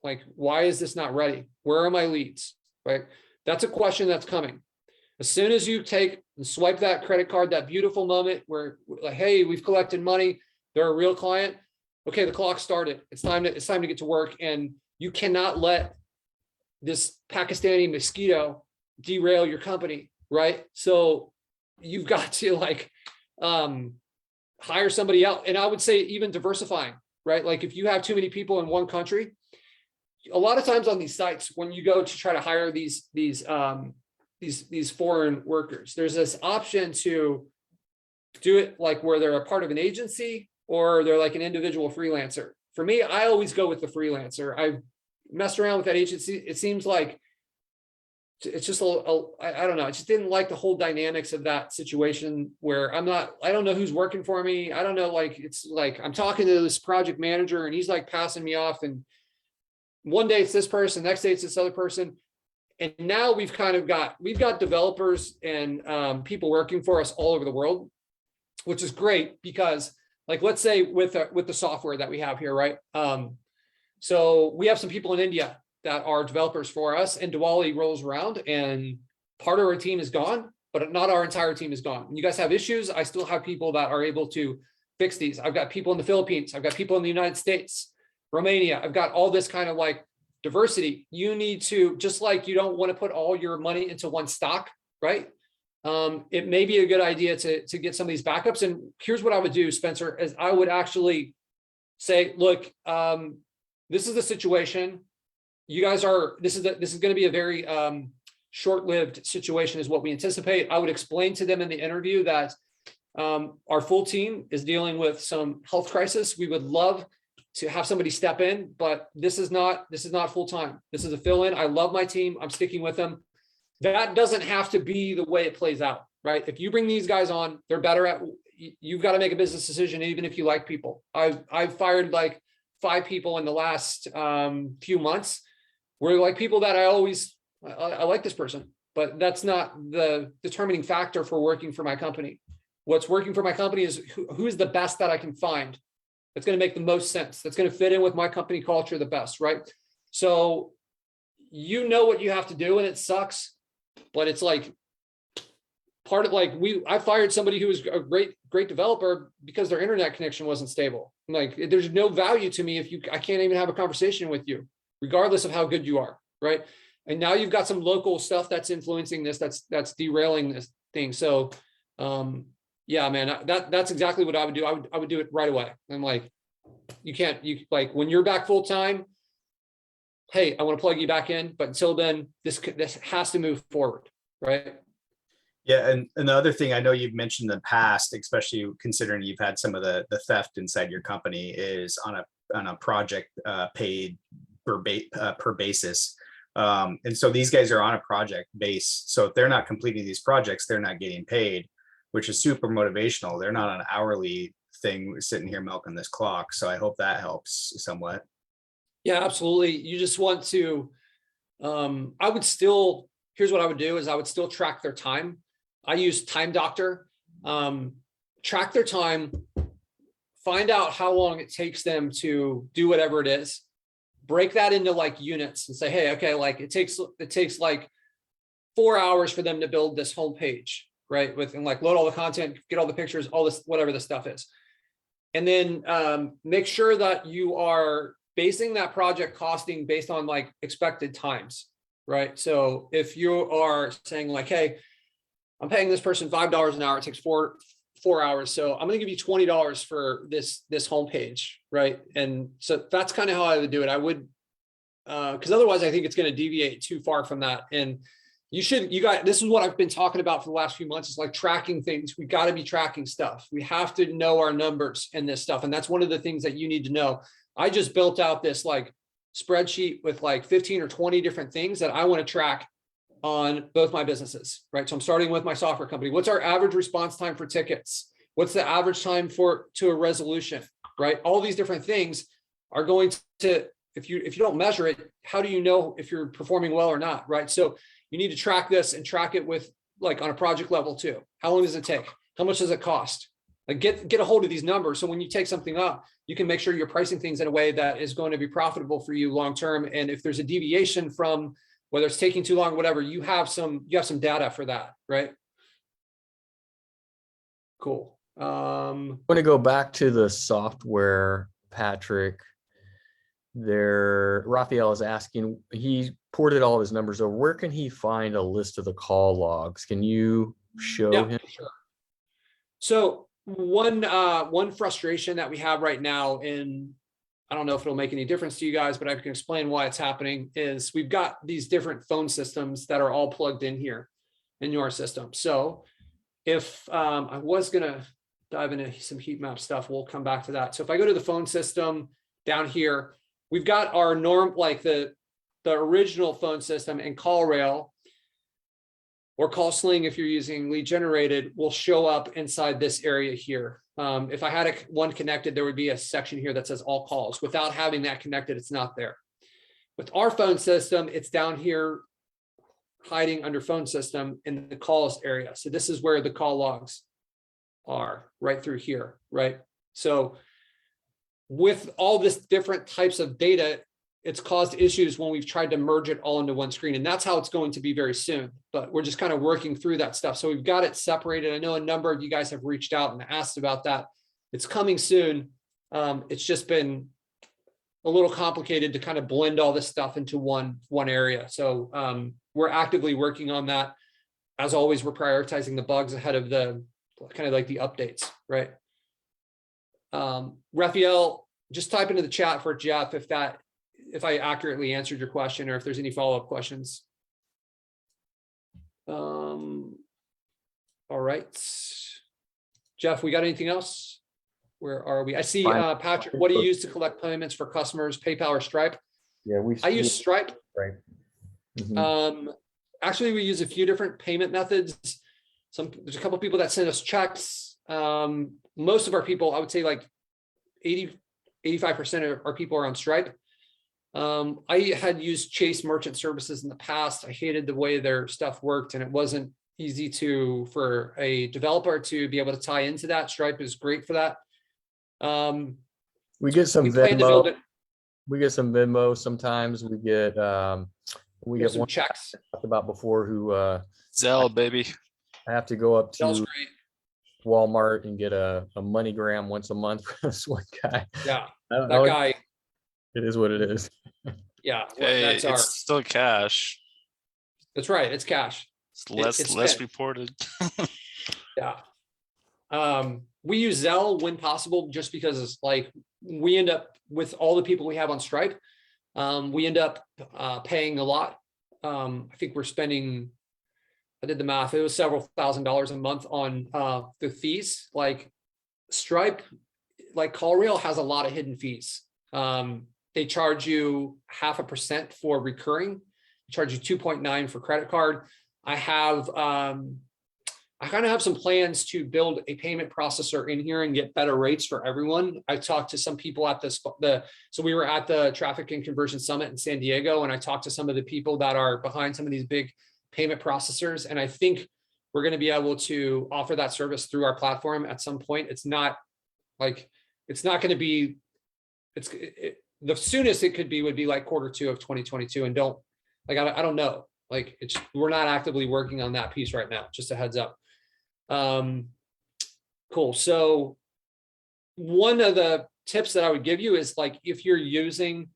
Like, why is this not ready? Where are my leads? Right? That's a question that's coming. As soon as you take and swipe that credit card, that beautiful moment where like, hey, we've collected money, they're a real client. Okay, the clock started. It's time to get to work. And you cannot let this Pakistani mosquito derail your company, right? So you've got to like hire somebody else. And I would say even diversifying, right? Like if you have too many people in one country, a lot of times on these sites, when you go to try to hire these foreign workers, there's this option to do it like where they're a part of an agency or they're like an individual freelancer. For me, I always go with the freelancer. I've messed around with that agency. It seems like it's just I don't know. I just didn't like the whole dynamics of that situation where I don't know who's working for me. I don't know, like, it's like I'm talking to this project manager and he's like passing me off, and one day it's this person, next day it's this other person. And now we've got developers and people working for us all over the world, which is great because, like, let's say with the software that we have here, right? So we have some people in India that are developers for us, and Diwali rolls around and part of our team is gone, but not our entire team is gone. When you guys have issues, I still have people that are able to fix these. I've got people in the Philippines. I've got people in the United States, Romania. I've got all this kind of like diversity. You need to, just like you don't want to put all your money into one stock, right? It may be a good idea to get some of these backups. And here's what I would do, Spencer, is I would actually say, look, this is the situation. You guys are, this is going to be a very short-lived situation is what we anticipate. I would explain to them in the interview that our full team is dealing with some health crisis. We would love to have somebody step in, but this is not full-time. This is a fill-in. I love my team. I'm sticking with them. That doesn't have to be the way it plays out, right? If you bring these guys on, they're better at, you've got to make a business decision, even if you like people. I've fired like 5 people in the last few months. We're like people that I like this person, but that's not the determining factor for working for my company. What's working for my company is who's the best that I can find. That's going to make the most sense. That's going to fit in with my company culture the best, right? So you know what you have to do, and it sucks, but it's like part of like I fired somebody who was a great developer because their internet connection wasn't stable. Like there's no value to me if I can't even have a conversation with you, regardless of how good you are, right? And now you've got some local stuff that's influencing this, that's derailing this thing. So yeah, man, that's exactly what I would do. I would do it right away. I'm like, you like when you're back full time, hey, I want to plug you back in, but until then, this has to move forward, right? Yeah, and the other thing I know you've mentioned in the past, especially considering you've had some of the theft inside your company, is on a project paid per basis. And so these guys are on a project base. So if they're not completing these projects, they're not getting paid, which is super motivational. They're not an hourly thing sitting here milking this clock. So I hope that helps somewhat. Yeah, absolutely. You just want to, here's what I would do is I would still track their time. I use Time Doctor, track their time, find out how long it takes them to do whatever it is, break that into like units and say, hey, okay, like it takes like 4 hours for them to build this homepage, right? And like load all the content, get all the pictures, all this, whatever the stuff is. And then make sure that you are basing that project costing based on like expected times, right? So if you are saying like, hey, I'm paying this person $5 an hour, it takes four hours. So I'm going to give you $20 for this homepage, right? And so that's kind of how I would do it. I would, because otherwise I think it's going to deviate too far from that. And this is what I've been talking about for the last few months, is like tracking things. We got to be tracking stuff. We have to know our numbers in this stuff. And that's one of the things that you need to know. I just built out this like spreadsheet with like 15 or 20 different things that I want to track on both my businesses, right? So I'm starting with my software company. What's our average response time for tickets? What's the average time to a resolution, right? All these different things are going to, if you don't measure it, how do you know if you're performing well or not, right? So you need to track this and track it with like on a project level too. How long does it take? How much does it cost, Like get a hold of these numbers. So when you take something up, you can make sure you're pricing things in a way that is going to be profitable for you long-term. And if there's a deviation from whether it's taking too long or whatever, you have some data for that, right? Cool. I'm going to go back to the software, Patrick. Raphael is asking, he ported all of his numbers over. Where can he find a list of the call logs? Can you show him? Sure. So one frustration that we have right now, and I don't know if it'll make any difference to you guys, but I can explain why it's happening, is we've got these different phone systems that are all plugged in here in your system. So if I was going to dive into some heat map stuff, we'll come back to that. So if I go to the phone system down here, we've got our like the original phone system, and call rail or call sling, if you're using lead generated, will show up inside this area here. If I had one connected, there would be a section here that says all calls. Without having that connected, it's not there. With our phone system, it's down here hiding under phone system in the calls area. So this is where the call logs are, right through here, right? So with all this different types of data, it's caused issues when we've tried to merge it all into one screen. And that's how it's going to be very soon. But we're just kind of working through that stuff. So we've got it separated. I know a number of you guys have reached out and asked about that. It's coming soon. It's just been a little complicated to kind of blend all this stuff into one area. So we're actively working on that. As always, we're prioritizing the bugs ahead of the kind of like the updates, right? Raphael, just type into the chat for Jeff if I accurately answered your question, or if there's any follow-up questions. All right. Jeff, we got anything else? Where are we? I see Patrick, what do you use to collect payments for customers, PayPal or Stripe? Yeah, I use Stripe. Right. Mm-hmm. Actually, we use a few different payment methods. There's a couple of people that send us checks. Most of our people, I would say like 85% of our people are on Stripe. I had used Chase Merchant Services in the past. I hated the way their stuff worked, and it wasn't easy for a developer to be able to tie into that. Stripe is great for that. We get some Venmo. We get some Venmo sometimes. We get some one checks. I talked about before who Zelle, baby. I have to go up to Zelle's great. Walmart and get a MoneyGram once a month for this one guy. Yeah, that guy. It is what it is. Yeah, hey, it's still cash. That's right. It's cash. It's less reported. Yeah. We use Zelle when possible, just because it's like we end up with all the people we have on Stripe. We end up paying a lot. I think we're spending, I did the math, it was several $1,000s a month on the fees. Like Stripe, like CallRail has a lot of hidden fees. They charge you 0.5% for recurring, they charge you 2.9 for credit card. I kind of have some plans to build a payment processor in here and get better rates for everyone. I talked to some people at so we were at the Traffic and Conversion Summit in San Diego, and I talked to some of the people that are behind some of these big payment processors. And I think we're going to be able to offer that service through our platform at some point. It's not going to be, the soonest it could be would be like Q2 of 2022. And I don't know, like we're not actively working on that piece right now, just a heads up. Cool. So one of the tips that I would give you is, like, if you're using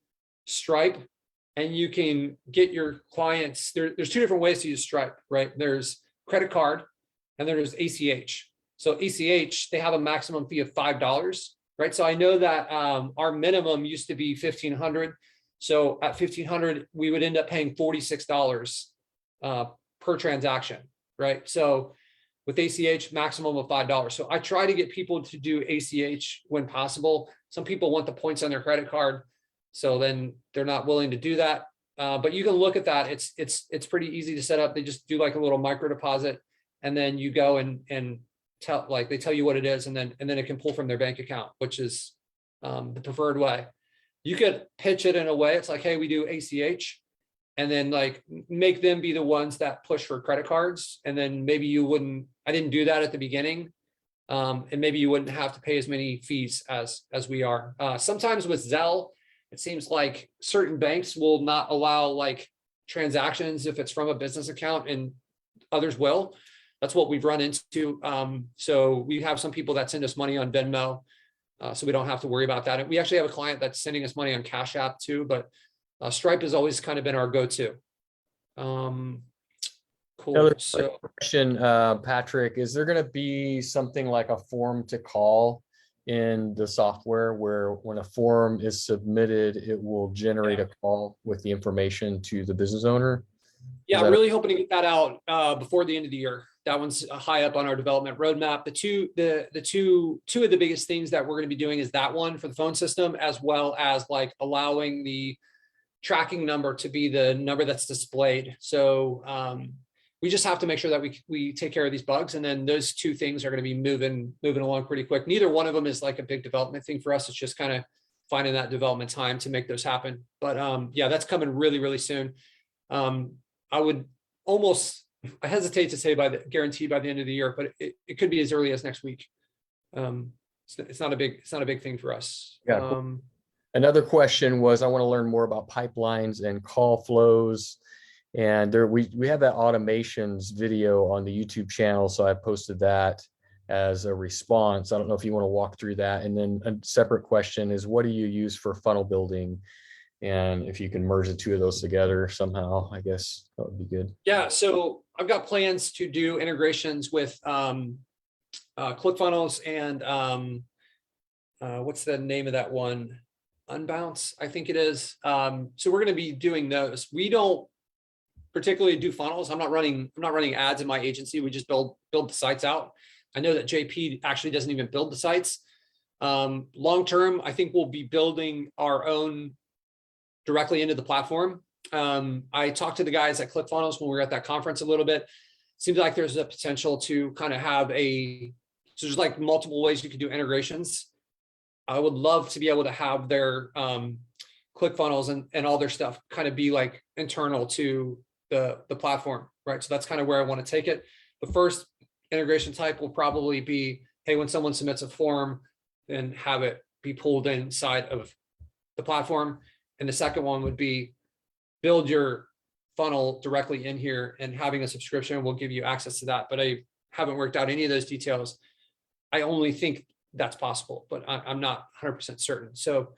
Stripe and you can get your clients, there's two different ways to use Stripe, right? There's credit card and there's ACH. So ACH, they have a maximum fee of $5, right? So I know that our minimum used to be $1,500. So at $1,500, we would end up paying $46 per transaction, right? So with ACH, maximum of $5. So I try to get people to do ACH when possible. Some people want the points on their credit card, so then they're not willing to do that. But you can look at that. It's pretty easy to set up. They just do like a little micro deposit, and then you go and they tell you what it is, and then it can pull from their bank account, which is the preferred way. You could pitch it in a way. It's like, hey, we do ACH, and then like make them be the ones that push for credit cards. And then maybe I didn't do that at the beginning. And maybe you wouldn't have to pay as many fees as we are. Sometimes with Zelle, it seems like certain banks will not allow like transactions if it's from a business account, and others will. That's what we've run into. So we have some people that send us money on Venmo, so we don't have to worry about that. And we actually have a client that's sending us money on Cash App too, but Stripe has always kind of been our go-to. Cool. Another So question, Patrick, is there going to be something like a form to call in the software where when a form is submitted, it will generate a call with the information to the business owner? yeah, I'm really hoping to get that out before the end of the year. That one's high up on our development roadmap. The two of the biggest things that we're going to be doing is that one for the phone system, as well as like allowing the tracking number to be the number that's displayed. So we just have to make sure that we take care of these bugs, and then those two things are going to be moving along pretty quick. Neither one of them is like a big development thing for us. It's just kind of finding that development time to make those happen. But yeah, that's coming really soon. I would almost, I hesitate to say guaranteed by the end of the year, but it could be as early as next week. It's not a big thing for us. Yeah, cool. Another question was, I want to learn more about pipelines and call flows. And there, we have that automations video on the YouTube channel. So I posted that as a response. I don't know if you want to walk through that. And then a separate question is, what do you use for funnel building? And if you can merge the two of those together somehow, I guess that would be good. Yeah, so I've got plans to do integrations with ClickFunnels and what's the name of that one? Unbounce, I think it is. So we're going to be doing those. We don't particularly do funnels. I'm not running ads in my agency. We just build the sites out. I know that JP actually doesn't even build the sites. Long term, I think we'll be building our own directly into the platform. I talked to the guys at ClickFunnels when we were at that conference a little bit. Seems like there's a potential to kind of have so there's like multiple ways you could do integrations. I would love to be able to have their ClickFunnels and all their stuff kind of be like internal to the platform, right? So that's kind of where I want to take it. The first integration type will probably be, hey, when someone submits a form, then have it be pulled inside of the platform. And the second one would be build your funnel directly in here, and having a subscription will give you access to that. But I haven't worked out any of those details. I only think that's possible, but I'm not 100% certain. So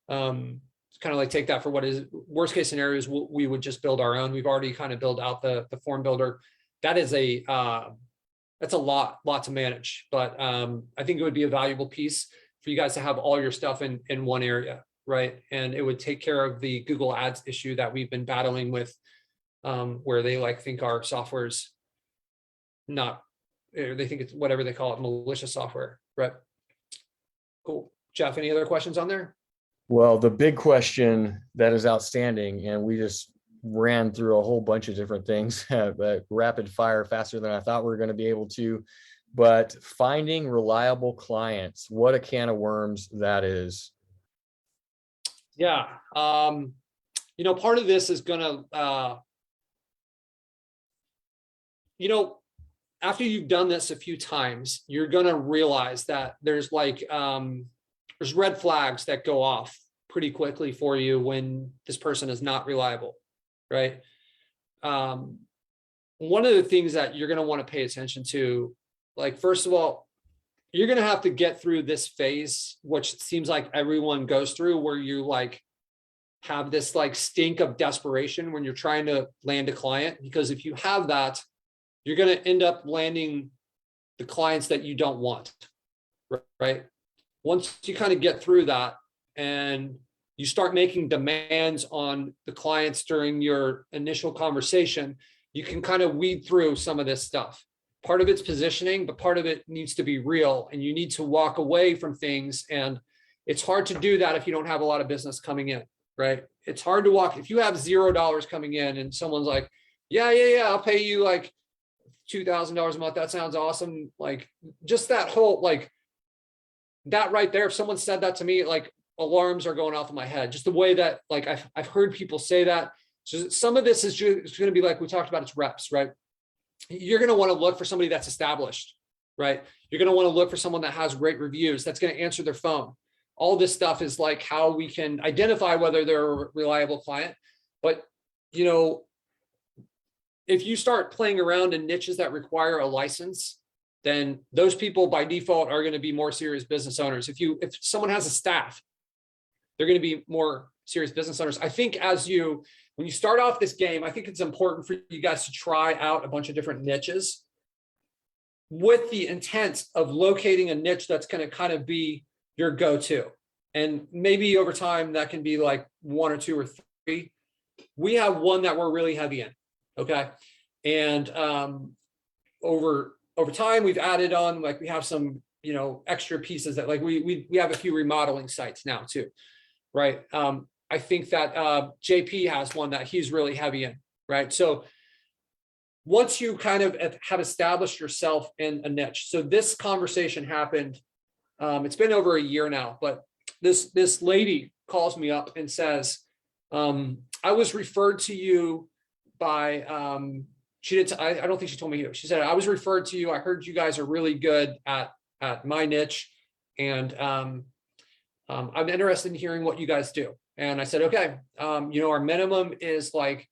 it's kind of like take that for what is worst case scenarios. We would just build our own. We've already kind of built out the form builder. That is that's a lot to manage, but I think it would be a valuable piece for you guys to have all your stuff in one area. Right. And it would take care of the Google Ads issue that we've been battling with, where they think our software's not, they think it's whatever they call it, malicious software. Right. Cool. Jeff, any other questions on there? Well, the big question that is outstanding, and we just ran through a whole bunch of different things, rapid fire, faster than I thought we were going to be able to, but finding reliable clients, what a can of worms that is. Yeah. Part of this is going to, after you've done this a few times, you're going to realize that there's there's red flags that go off pretty quickly for you when this person is not reliable, right? One of the things that you're going to want to pay attention to, first of all, you're going to have to get through this phase, which seems like everyone goes through, where you have this stink of desperation when you're trying to land a client. Because if you have that, you're going to end up landing the clients that you don't want, right? Once you kind of get through that and you start making demands on the clients during your initial conversation, you can kind of weed through some of this stuff. Part of it's positioning, but part of it needs to be real, and you need to walk away from things. And it's hard to do that if you don't have a lot of business coming in, right? It's hard to walk. If you have $0 coming in and someone's like, yeah, I'll pay you $2,000 a month. That sounds awesome. Just that whole, that right there. If someone said that to me, alarms are going off in my head, just the way that I've heard people say that. So some of this is just going to be we talked about, it's reps, right? You're going to want to look for somebody that's established, right? You're going to want to look for someone that has great reviews, that's going to answer their phone. All this stuff is like how we can identify whether they're a reliable client. But, you know, if you start playing around in niches that require a license, then those people by default are going to be more serious business owners. If someone has a staff, they're going to be more serious business owners. I think when you start off this game, I think it's important for you guys to try out a bunch of different niches with the intent of locating a niche that's going to kind of be your go-to. And maybe over time that can be like 1 or 2 or 3. We have one that we're really heavy in. Okay. And over time, we've added on, like we have some, you know, extra pieces that like we have a few remodeling sites now too. Right. I think that JP has one that he's really heavy in. Right. So once you kind of have established yourself in a niche. So this conversation happened. It's been over a year now, but this lady calls me up and says, I was referred to you by, I don't think she told me who. She said, I was referred to you. I heard you guys are really good at my niche. And I'm interested in hearing what you guys do. And I said, okay, you know, our minimum is like,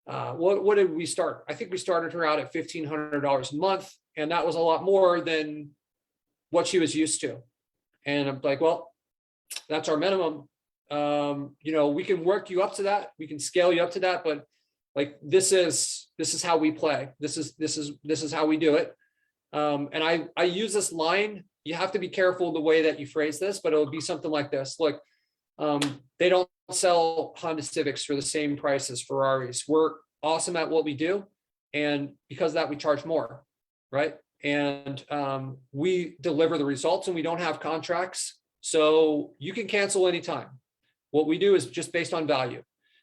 what did we start? I think we started her out at $1,500 a month. And that was a lot more than what she was used to. And I'm like, well, that's our minimum. You know, we can work you up to that. We can scale you up to that, but like, this is how we play. This is how we do it. And I use this line. You have to be careful the way that you phrase this, but it'll be something like this. Look, they don't sell Honda Civics for the same price as Ferraris. We're awesome at what we do. And because of that, we charge more, right? And we deliver the results and we don't have contracts. So you can cancel anytime. What we do is just based on value.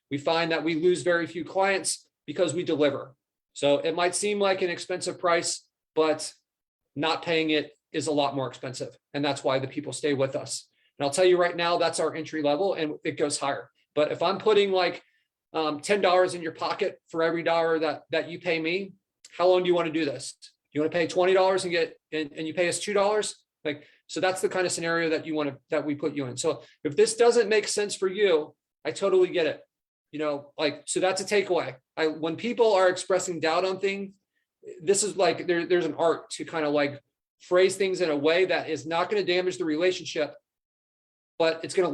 We find that we lose very few clients because we deliver. So it might seem like an expensive price, but not paying it is a lot more expensive. And that's why the people stay with us. And I'll tell you right now, that's our entry level and it goes higher. But if I'm putting like $10 in your pocket for every dollar that you pay me, how long do you want to do this? You want to pay $20 and you pay us $2? Like, so that's the kind of scenario that we put you in. So if this doesn't make sense for you, I totally get it. You know, like, so that's a takeaway. When people are expressing doubt on things, this is like, there's an art to kind of like phrase things in a way that is not going to damage the relationship, but it's going to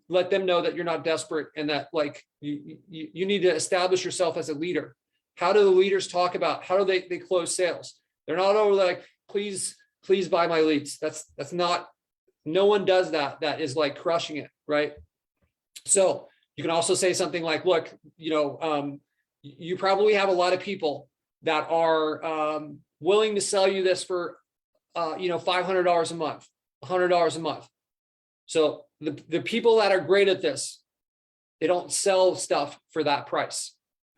let them know that you're not desperate and that like you need to establish yourself as a leader. How do the leaders talk about, how do they close sales? They're not over like, please buy my leads. That's not, no one does that. That is like crushing it. Right. So you can also say something like, look, you know, you probably have a lot of people that are willing to sell you this for, you know, $500 a month, $100 a month. So the people that are great at this, they don't sell stuff for that price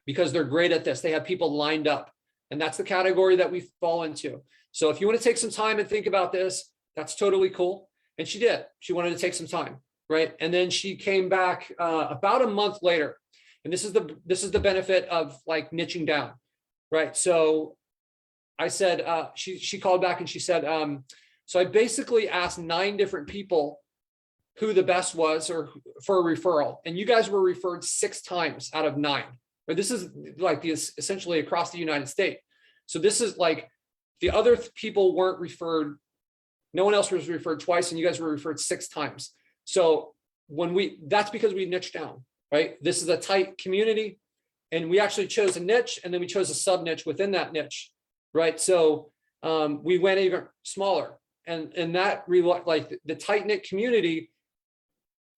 because they're great at this. They have people lined up, and that's the category that we fall into. So if you want to take some time and think about this, that's totally cool. And she did. She wanted to take some time. Right. And then she came back about a month later. And this is the benefit of like niching down. Right. So I said, she called back and she said, so I basically asked 9 different people who the best was or for a referral. And you guys were referred 6 times out of 9. Or this is like essentially across the United States. So this is like the other people weren't referred. No one else was referred twice and you guys were referred 6 times. So that's because we niched down, right? This is a tight community and we actually chose a niche and then we chose a sub niche within that niche, right? So we went even smaller and that like the tight knit community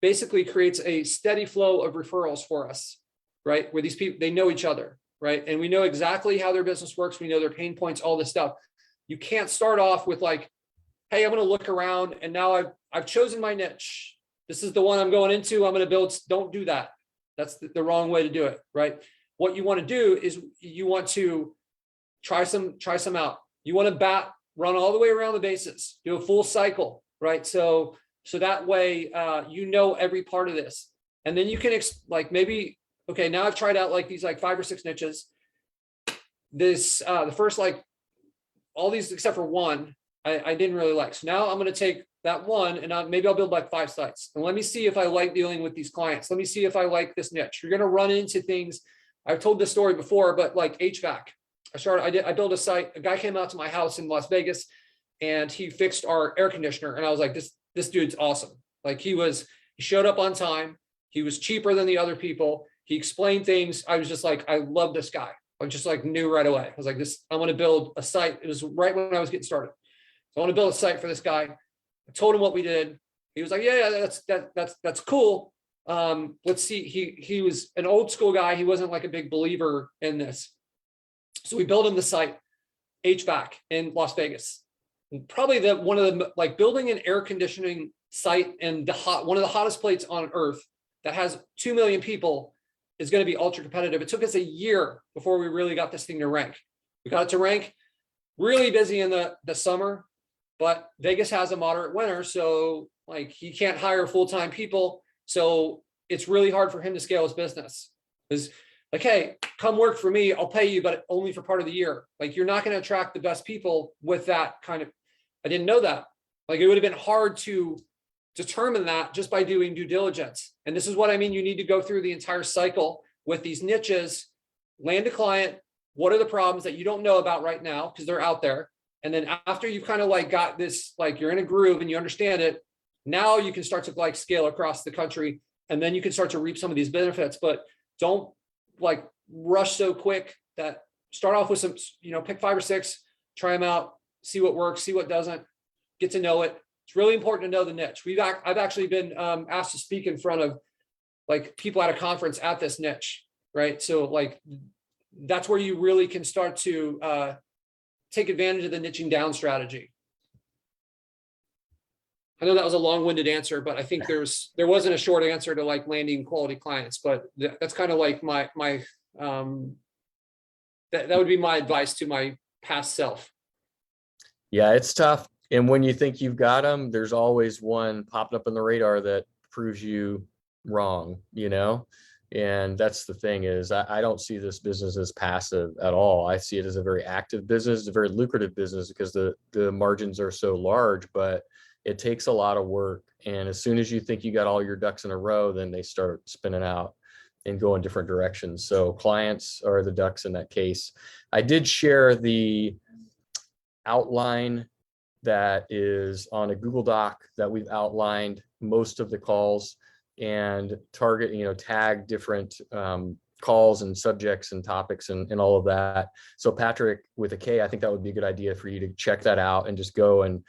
basically creates a steady flow of referrals for us, right? Where these people, they know each other, right? And we know exactly how their business works. We know their pain points, all this stuff. You can't start off with like, hey, I'm going to look around and now I've chosen my niche. This is the one I'm going into. I'm going to build. Don't do that. That's the wrong way to do it, right? What you want to do is you want to try some out. You want to run all the way around the bases, do a full cycle, right? So that way, you know every part of this. And then you can like maybe, okay, now I've tried out like these like 5 or 6 niches. This, the first like all these except for one, I didn't really like. So now I'm going to take that one and maybe I'll build like 5 sites. And let me see if I like dealing with these clients. Let me see if I like this niche. You're going to run into things. I've told this story before, but like HVAC. I built a site. A guy came out to my house in Las Vegas and he fixed our air conditioner. And I was like, this dude's awesome. Like he showed up on time. He was cheaper than the other people. He explained things. I was just like, I love this guy. I just like knew right away. I was like, I want to build a site. It was right when I was getting started. So I want to build a site for this guy. I told him what we did. He was like, yeah, that's cool. Let's see. He was an old school guy. He wasn't like a big believer in this. So we built him the site, HVAC in Las Vegas. And probably one of the like building an air conditioning site in one of the hottest places on earth that has 2 million people is going to be ultra competitive. It took us a year before we really got this thing to rank. We got it to rank really busy in the summer, but Vegas has a moderate winter. So like he can't hire full-time people. So it's really hard for him to scale his business. Because like, hey, come work for me. I'll pay you, but only for part of the year. Like you're not going to attract the best people with that kind of, I didn't know that. Like it would have been hard to determine that just by doing due diligence. And this is what I mean. You need to go through the entire cycle with these niches, land a client. What are the problems that you don't know about right now? Because they're out there. And then after you've kind of like got this, like you're in a groove and you understand it, now you can start to like scale across the country and then you can start to reap some of these benefits, but don't like rush so quick. That start off with some, pick 5 or 6, try them out, see what works, see what doesn't, get to know it. It's really important to know the niche. I've actually been asked to speak in front of like people at a conference at this niche, right? So like that's where you really can start to take advantage of the niching down strategy. I know that was a long-winded answer, but I think there wasn't a short answer to like landing quality clients, but that's kind of like my that would be my advice to my past self. Yeah, it's tough. And when you think you've got them, there's always one popping up on the radar that proves you wrong, And that's the thing is I don't see this business as passive at all. I see it as a very active business, a very lucrative business because the margins are so large, but it takes a lot of work. And as soon as you think you got all your ducks in a row, then they start spinning out and go in different directions. So clients are the ducks in that case. I did share the outline that is on a Google Doc that we've outlined most of the calls and tag different calls and subjects and topics and all of that. So Patric with a K, I think that would be a good idea for you to check that out and just go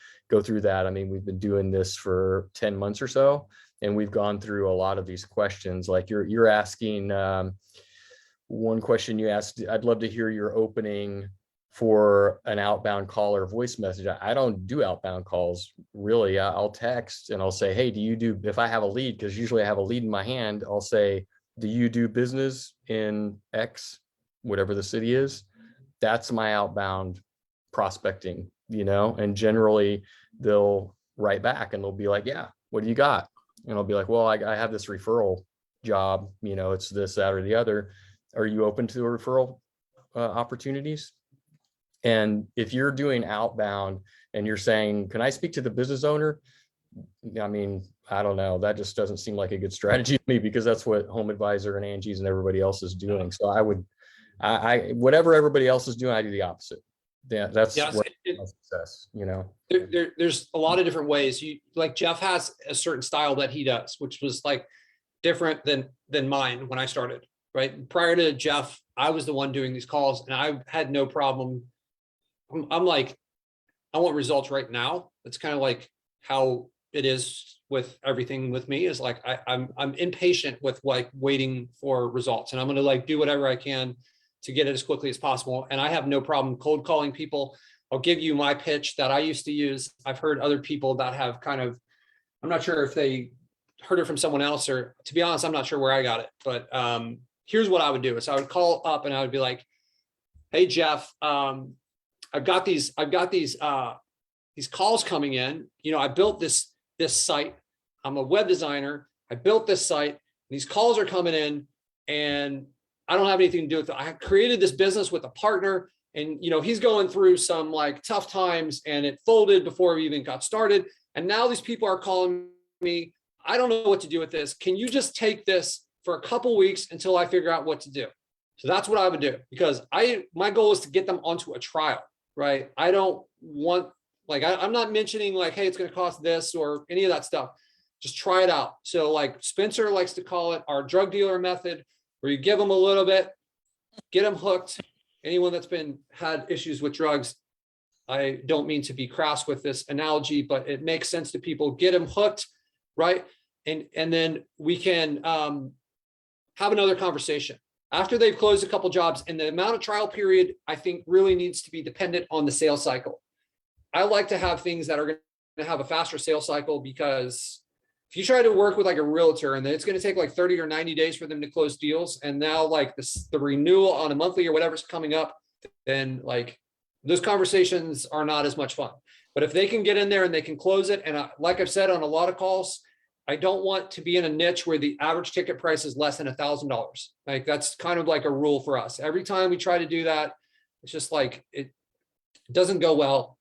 through that. I mean, we've been doing this for 10 months or so, and we've gone through a lot of these questions. Like you're asking one question you asked, I'd love to hear your opening for an outbound call or voice message. I don't do outbound calls really. I'll text and I'll say, hey, if I have a lead, because usually I have a lead in my hand, I'll say, do you do business in X, whatever the city is? That's my outbound prospecting, and generally they'll write back and they'll be like, yeah, what do you got? And I'll be like, well, I have this referral job, it's this, that, or the other. Are you open to referral opportunities? And if you're doing outbound and you're saying, can I speak to the business owner? I mean, I don't know. That just doesn't seem like a good strategy to me because that's what Home Advisor and Angie's and everybody else is doing. So I whatever everybody else is doing, I do the opposite. Yeah, that's success, There's a lot of different ways. Like Jeff has a certain style that he does, which was like different than mine when I started, right? Prior to Jeff, I was the one doing these calls and I had no problem. I'm like, I want results right now. It's kind of like how it is with everything with me is like, I'm impatient with like waiting for results and I'm going to like do whatever I can to get it as quickly as possible. And I have no problem cold calling people. I'll give you my pitch that I used to use. I've heard other people that have I'm not sure if they heard it from someone else or to be honest, I'm not sure where I got it, but here's what I would do is I would call up and I would be like, hey, Jeff, I've got these calls coming in. I built this site. I'm a web designer. I built this site. These calls are coming in and I don't have anything to do with it. I created this business with a partner and he's going through some like tough times, and it folded before we even got started. And now these people are calling me, I don't know what to do with this. Can you just take this for a couple weeks until I figure out what to do? So that's what I would do, because my goal is to get them onto a trial, right? I don't want, like, I'm not mentioning like, hey, it's going to cost this or any of that stuff. Just try it out. So like Spencer likes to call it our drug dealer method, where you give them a little bit, get them hooked. Anyone that's had issues with drugs, I don't mean to be crass with this analogy, but it makes sense to people. Get them hooked, right? And then we can have another conversation after they've closed a couple jobs. And the amount of trial period, I think, really needs to be dependent on the sales cycle. I like to have things that are going to have a faster sales cycle, because if you try to work with like a realtor and then it's going to take like 30 or 90 days for them to close deals, and now like the renewal on a monthly or whatever's coming up, then like those conversations are not as much fun. But if they can get in there and they can close it, and like I've said on a lot of calls, I don't want to be in a niche where the average ticket price is less than $1,000. Like that's kind of like a rule for us. Every time we try to do that, it's just like, it doesn't go well.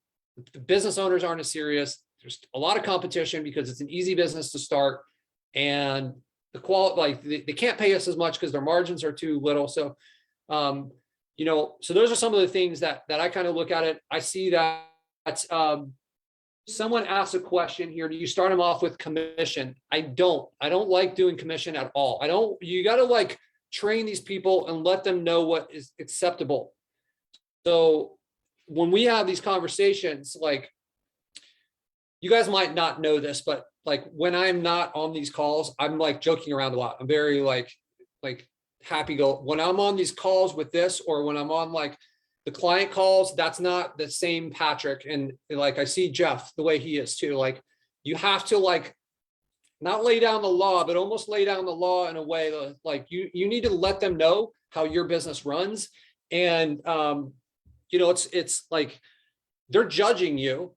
The business owners aren't as serious. There's a lot of competition because it's an easy business to start, and the quality, like they can't pay us as much because their margins are too little. So, so those are some of the things that I kind of look at it. I see that someone asked a question here. Do you start them off with commission? I don't like doing commission at all. You got to like train these people and let them know what is acceptable. So when we have these conversations, like, you guys might not know this, but like when I'm not on these calls, I'm like joking around a lot. I'm very like happy go when I'm on these calls with this, or when I'm on like the client calls, that's not the same Patrick. And like, I see Jeff the way he is too. Like, you have to like not lay down the law, but almost lay down the law in a way that like you need to let them know how your business runs. And it's like they're judging you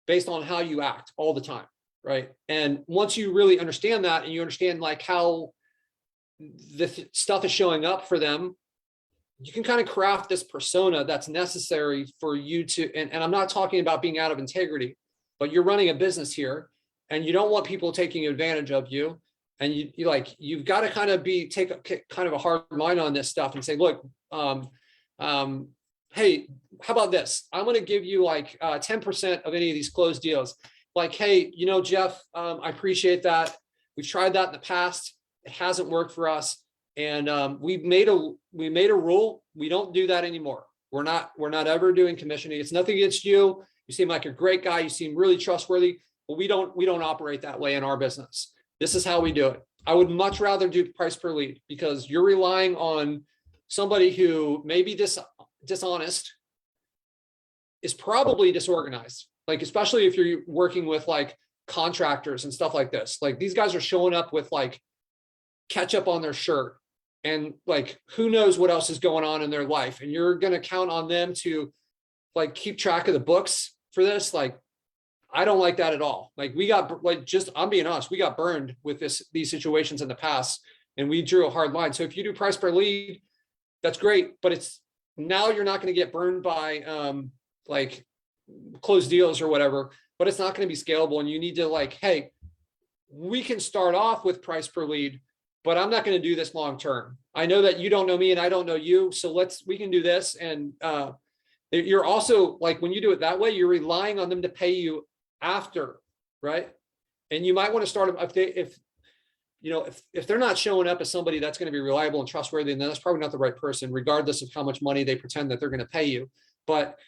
based on how you act all the time, right? And once you really understand that, and you understand like how the stuff is showing up for them, you can kind of craft this persona that's necessary for you to, and I'm not talking about being out of integrity, but you're running a business here and you don't want people taking advantage of you. And you've got to kind of take kind of a hard line on this stuff and say, look, hey, how about this? I'm going to give you like 10% of any of these closed deals. Like, hey, Jeff, I appreciate that. We've tried that in the past. It hasn't worked for us. And we made a rule. We don't do that anymore. We're not ever doing commissioning. It's nothing against you. You seem like a great guy. You seem really trustworthy, but we don't operate that way in our business. This is how we do it. I would much rather do price per lead, because you're relying on somebody who may be dishonest, is probably disorganized, like especially if you're working with like contractors and stuff like this. Like, these guys are showing up with like ketchup on their shirt, and like who knows what else is going on in their life, and you're going to count on them to like keep track of the books for this. Like, I don't like that at all. Like, I'm being honest, we got burned with these situations in the past, and we drew a hard line. So if you do price per lead, that's great, but now you're not going to get burned by like closed deals or whatever, but it's not going to be scalable. And you need to like, hey, we can start off with price per lead, but I'm not going to do this long term. I know that you don't know me and I don't know you, so we can do this. And you're also like, when you do it that way, you're relying on them to pay you after, right? And you might want to start them if they're not showing up as somebody that's going to be reliable and trustworthy, then that's probably not the right person, regardless of how much money they pretend that they're going to pay you. But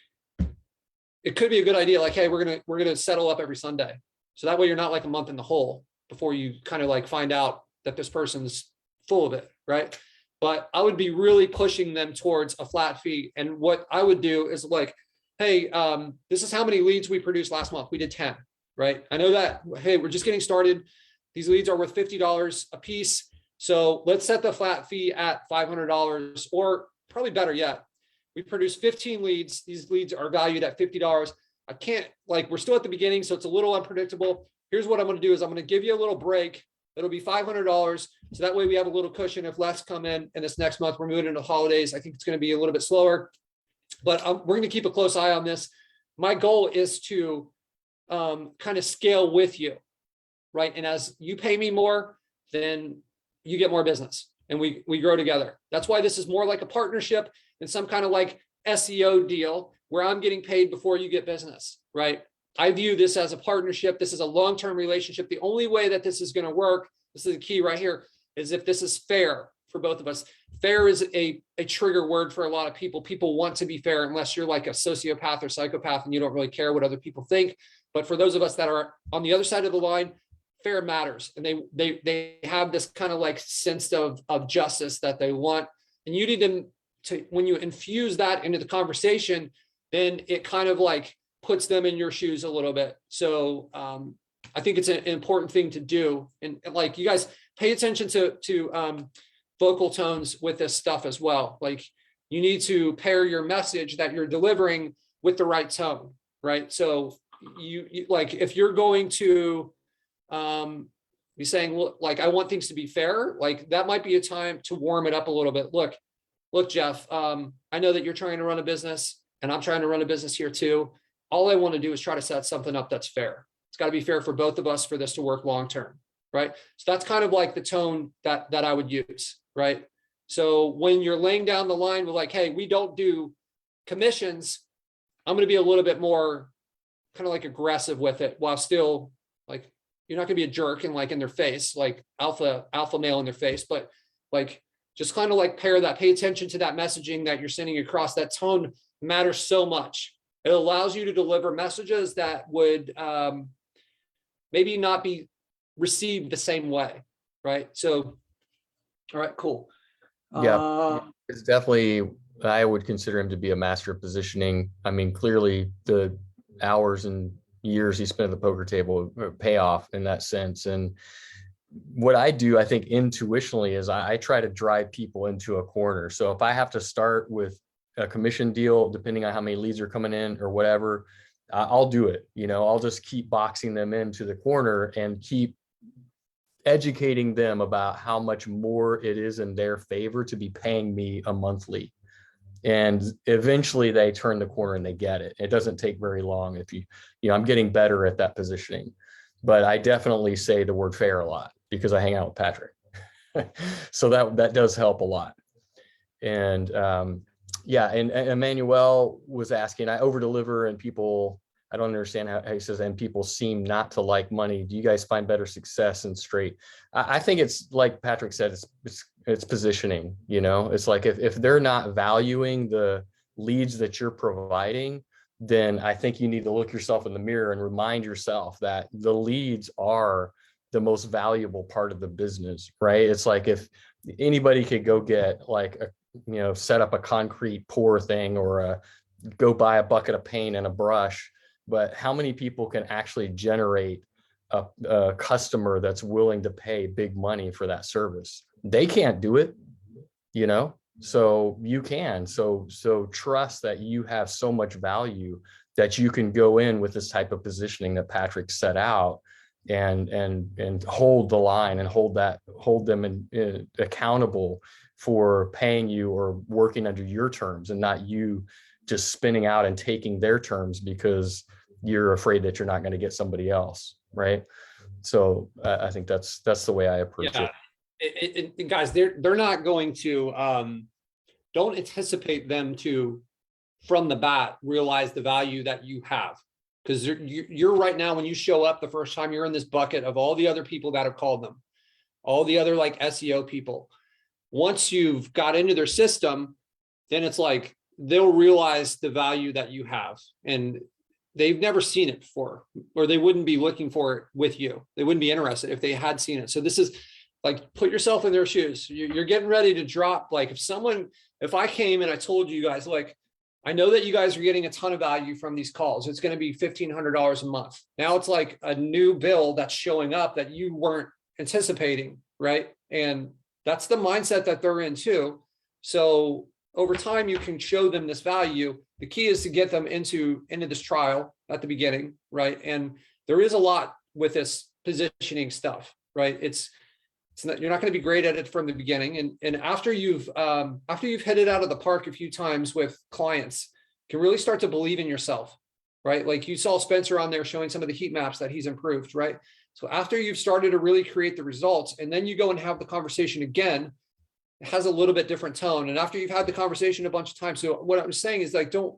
it could be a good idea, like, hey, we're gonna settle up every Sunday, so that way you're not like a month in the hole before you kind of like find out that this person's full of it, right? But I would be really pushing them towards a flat fee. And what I would do is like, hey, this is how many leads we produced last month. We did 10, right? I know that, hey, we're just getting started. These leads are worth $50 a piece. So let's set the flat fee at $500, or probably better yet, we produced 15 leads. These leads are valued at $50. We're still at the beginning, so it's a little unpredictable. Here's what I'm going to do is I'm going to give you a little break. It'll be $500. So that way we have a little cushion if less come in this next month. We're moving into holidays. I think it's going to be a little bit slower. but we're going to keep a close eye on this. My goal is to kind of scale with you, right? And as you pay me more, then you get more business and we grow together. That's why this is more like a partnership than some kind of like SEO deal where I'm getting paid before you get business, right? I view this as a partnership. This is a long-term relationship. The only way that this is going to work, this is the key right here, is if this is fair for both of us. Fair is a trigger word for a lot of people. People want to be fair unless you're like a sociopath or psychopath and you don't really care what other people think. But for those of us that are on the other side of the line, fair matters. And they have this kind of like sense of justice that they want. And you need them to, when you infuse that into the conversation, then it kind of like puts them in your shoes a little bit. So I think it's an important thing to do. And like you guys pay attention to vocal tones with this stuff as well. Like you need to pair your message that you're delivering with the right tone, right? So you like, if you're going to be saying, look, like, I want things to be fair, like that might be a time to warm it up a little bit. Look, Jeff, I know that you're trying to run a business and I'm trying to run a business here too. All I want to do is try to set something up that's fair. It's got to be fair for both of us for this to work long-term, right? So that's kind of like the tone that I would use, right? So when you're laying down the line with like, hey, we don't do commissions, I'm going to be a little bit more kind of like aggressive with it while still like, you're not going to be a jerk and like in their face, like alpha male in their face, but like, just kind of like pair that, pay attention to that messaging that you're sending across. That tone matters so much. It allows you to deliver messages that would maybe not be received the same way, right? So, all right, cool. Yeah, it's definitely, I would consider him to be a master of positioning. I mean, clearly the hours and years he spent at the poker table pay off in that sense. And what I do, I think intuitionally, is I try to drive people into a corner. So if I have to start with a commission deal, depending on how many leads are coming in or whatever, I'll do it. You know, I'll just keep boxing them into the corner and keep educating them about how much more it is in their favor to be paying me a monthly. And eventually they turn the corner and they get it. It doesn't take very long. If you know, I'm getting better at that positioning, but I definitely say the word fair a lot because I hang out with Patric. So that does help a lot. And yeah, and Emmanuel was asking, I over deliver and people, I don't understand how he says, and people seem not to like money. Do you guys find better success in straight? I think it's like Patric said, it's positioning, you know, it's like if they're not valuing the leads that you're providing, then I think you need to look yourself in the mirror and remind yourself that the leads are the most valuable part of the business, right? It's like if anybody could go get like a, you know, set up a concrete pour thing or go buy a bucket of paint and a brush, but how many people can actually generate a customer that's willing to pay big money for that service? They can't do it, you know, so you can. So trust that you have so much value that you can go in with this type of positioning that Patric set out and hold the line and hold them accountable for paying you or working under your terms, and not you just spinning out and taking their terms because you're afraid that you're not going to get somebody else, right? So I think that's the way I approach it. And guys, they're not going to don't anticipate them to from the bat realize the value that you have, because you're right now, when you show up the first time, you're in this bucket of all the other people that have called them, all the other like SEO people. Once you've got into their system, then it's like they'll realize the value that you have, and they've never seen it before, or they wouldn't be looking for it with you. They wouldn't be interested if they had seen it. So this is like, put yourself in their shoes. You're getting ready to drop. Like if I came and I told you guys, like, I know that you guys are getting a ton of value from these calls. It's going to be $1,500 a month. Now it's like a new bill that's showing up that you weren't anticipating, right? And that's the mindset that they're in too. So over time, you can show them this value. The key is to get them into this trial at the beginning, right? And there is a lot with this positioning stuff, right? It's not, you're not going to be great at it from the beginning. And after you've hit it out of the park a few times with clients, can really start to believe in yourself, right? Like you saw Spencer on there showing some of the heat maps that he's improved, right? So after you've started to really create the results, and then you go and have the conversation again, it has a little bit different tone. And after you've had the conversation a bunch of times, so what I'm saying is like, don't,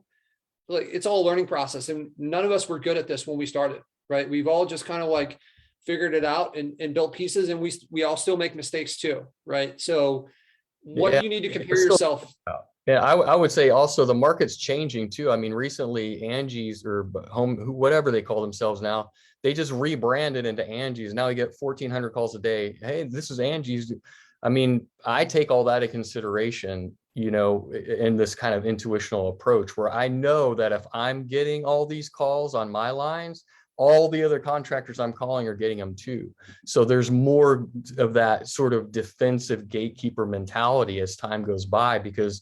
like, it's all a learning process, and none of us were good at this when we started, right? We've all just kind of like figured it out and built pieces, and we all still make mistakes too, right? So what Yeah, you need to compare it's still- yourself. Yeah, I would say also the market's changing too. I mean, recently Angie's or whatever they call themselves now, they just rebranded into Angie's. Now you get 1,400 calls a day. Hey, this is Angie's. I mean, I take all that into consideration, you know, in this kind of intuitional approach where I know that if I'm getting all these calls on my lines, all the other contractors I'm calling are getting them too. So there's more of that sort of defensive gatekeeper mentality as time goes by, because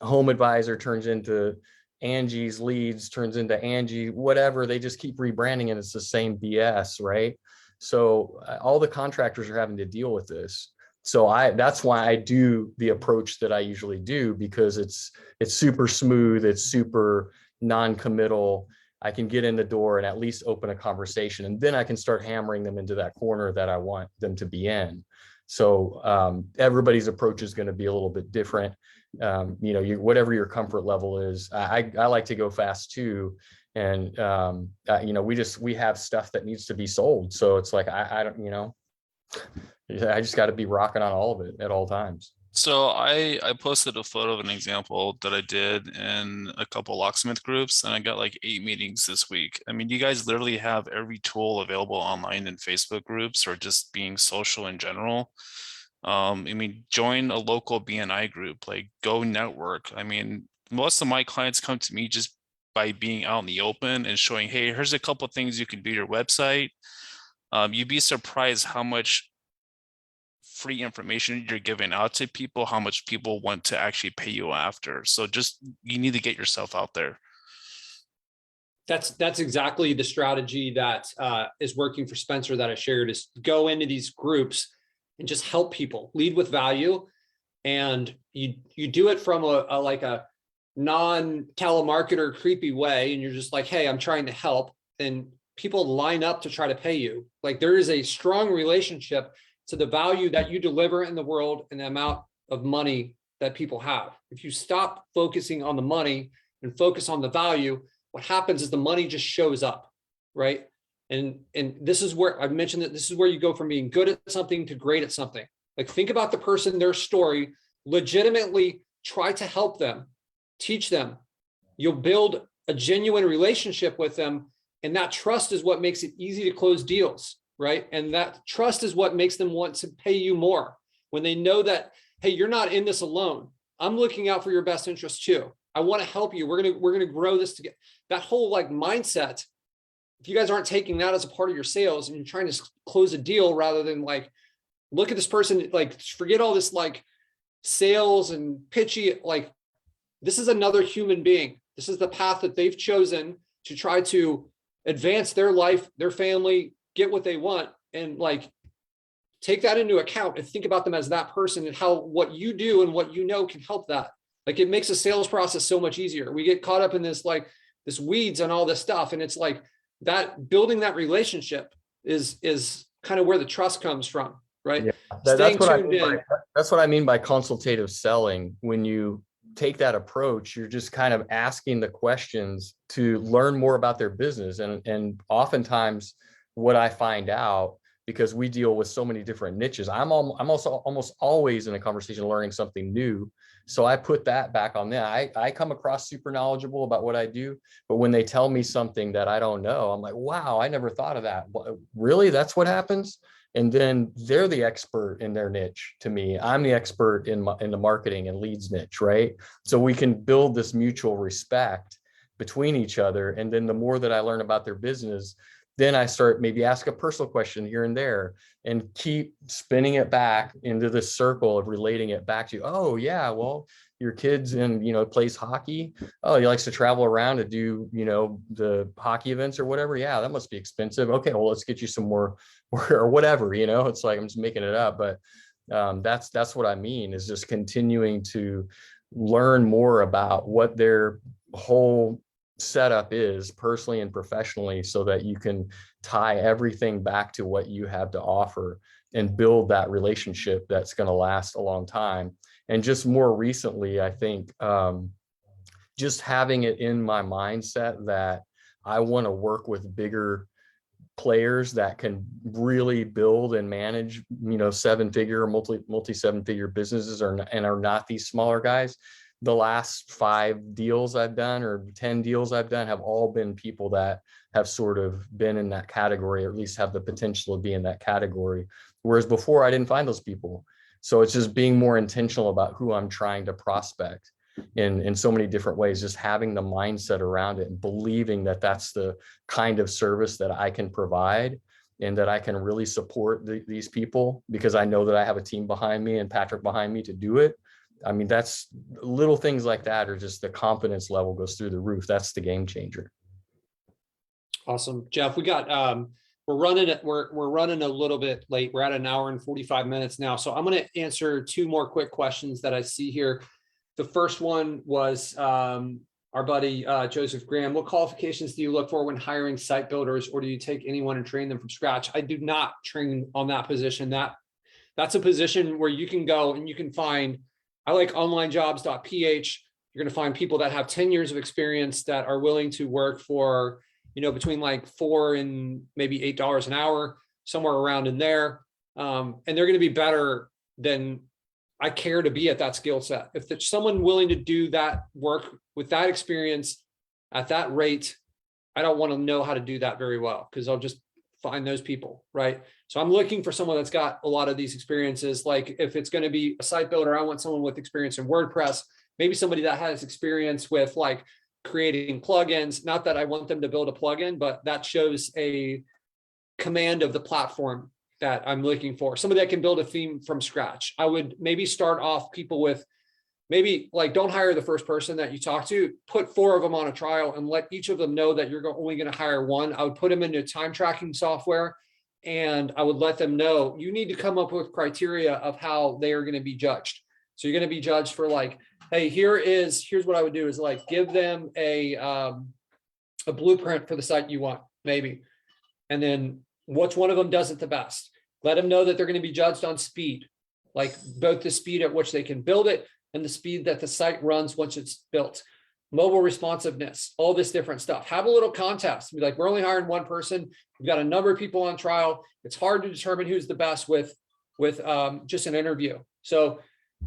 Home Advisor turns into Angie's, Leads turns into Angie, whatever. They just keep rebranding and it's the same BS, right? So all the contractors are having to deal with this. So that's why I do the approach that I usually do, because it's super smooth, it's super non-committal. I can get in the door and at least open a conversation, and then I can start hammering them into that corner that I want them to be in. So everybody's approach is going to be a little bit different. You know, whatever your comfort level is. I like to go fast too. And, you know, we have stuff that needs to be sold. So it's like, I don't, you know, I just got to be rocking on all of it at all times. So I posted a photo of an example that I did in a couple locksmith groups, and I got like 8 meetings this week. I mean, you guys literally have every tool available online in Facebook groups or just being social in general. I mean, join a local BNI group, like go network. I mean, most of my clients come to me just by being out in the open and showing, hey, here's a couple of things you can do to your website. You'd be surprised how much free information you're giving out to people, how much people want to actually pay you after. So just, you need to get yourself out there. That's exactly the strategy that is working for Spencer that I shared, is go into these groups and just help people, lead with value. And you do it from a like a non-telemarketer creepy way. And you're just like, hey, I'm trying to help. And people line up to try to pay you. Like there is a strong relationship to the value that you deliver in the world and the amount of money that people have. If you stop focusing on the money and focus on the value, what happens is the money just shows up, right? And this is where I've mentioned that this is where you go from being good at something to great at something. Like think about the person, their story, legitimately try to help them, teach them. You'll build a genuine relationship with them. And that trust is what makes it easy to close deals, right? And that trust is what makes them want to pay you more when they know that, hey, you're not in this alone. I'm looking out for your best interest too. I want to help you. We're gonna grow this together. That whole like mindset, if you guys aren't taking that as a part of your sales and you're trying to close a deal rather than like, look at this person, like forget all this like sales and pitchy, like this is another human being. This is the path that they've chosen to try to advance their life, their family, get what they want, and like take that into account and think about them as that person and how what you do and what you know can help that. Like it makes the sales process so much easier. We get caught up in this like this weeds and all this stuff, and it's like that building that relationship is kind of where the trust comes from, right? Yeah, Staying tuned in. That's what I mean by consultative selling. When you take that approach, you're just kind of asking the questions to learn more about their business. And oftentimes what I find out, because we deal with so many different niches, I'm also almost always in a conversation learning something new. So I put that back on them. I come across super knowledgeable about what I do, but when they tell me something that I don't know, I'm like, wow, I never thought of that. Really? That's what happens? And then they're the expert in their niche to me. I'm the expert in the marketing and leads niche, right? So we can build this mutual respect between each other. And then the more that I learn about their business, then I start maybe ask a personal question here and there and keep spinning it back into this circle of relating it back to, oh yeah, well, your kid's in, plays hockey. Oh, he likes to travel around to do, the hockey events or whatever. Yeah, that must be expensive. Okay, well, let's get you some more or whatever, it's like, I'm just making it up. But that's what I mean, is just continuing to learn more about what their whole setup is personally and professionally, so that you can tie everything back to what you have to offer and build that relationship that's going to last a long time. And just more recently, I think just having it in my mindset that I want to work with bigger players that can really build and manage, seven-figure, multi seven-figure businesses, and are not these smaller guys. The last 5 deals I've done, or 10 deals I've done, have all been people that have sort of been in that category, or at least have the potential to be in that category. Whereas before, I didn't find those people. So it's just being more intentional about who I'm trying to prospect in so many different ways, just having the mindset around it and believing that that's the kind of service that I can provide, and that I can really support these people, because I know that I have a team behind me and Patrick behind me to do it. I mean, that's little things like that, or just the confidence level goes through the roof. That's the game changer. Awesome. Jeff, we got, we're running a little bit late. We're at an hour and 45 minutes now. So I'm going to answer 2 more quick questions that I see here. The first one was our buddy Joseph Graham. What qualifications do you look for when hiring site builders, or do you take anyone and train them from scratch? I do not train on that position. That's a position where you can go and you can find, I like onlinejobs.ph. You're going to find people that have 10 years of experience that are willing to work for, between like $4 and maybe $8 an hour, somewhere around in there. And they're going to be better than I care to be at that skill set. If there's someone willing to do that work with that experience at that rate, I don't want to know how to do that very well, because I'll just find those people, right? So I'm looking for someone that's got a lot of these experiences. Like if it's going to be a site builder, I want someone with experience in WordPress, maybe somebody that has experience with like creating plugins. Not that I want them to build a plugin, but that shows a command of the platform that I'm looking for. Somebody that can build a theme from scratch. I would maybe start off people with, maybe like, don't hire the first person that you talk to, put 4 of them on a trial and let each of them know that you're only going to hire one. I would put them into time tracking software, and I would let them know you need to come up with criteria of how they are going to be judged. So you're going to be judged for like, hey, here's what I would do is like give them a blueprint for the site you want, maybe. And then which one of them does it the best? Let them know that they're going to be judged on speed, like both the speed at which they can build it and the speed that the site runs once it's built. Mobile responsiveness, all this different stuff. Have a little contest. Be like, we're only hiring one person. We've got a number of people on trial. It's hard to determine who's the best with just an interview. So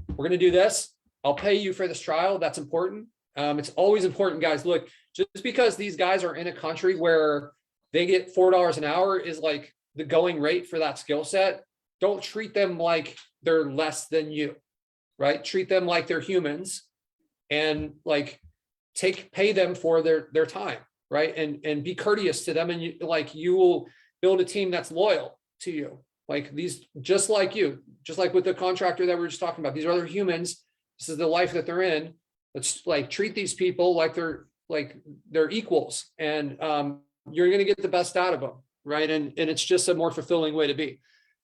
we're going to do this. I'll pay you for this trial. That's important. It's always important, guys. Look, just because these guys are in a country where they get $4 an hour is like the going rate for that skill set, don't treat them like they're less than you, right? Treat them like they're humans, and like pay them for their time, right? And be courteous to them, and you will build a team that's loyal to you. Like these, just like with the contractor that we were just talking about, these are other humans. This is the life that they're in. Let's like treat these people like they're equals, and you're going to get the best out of them, right? And it's just a more fulfilling way to be.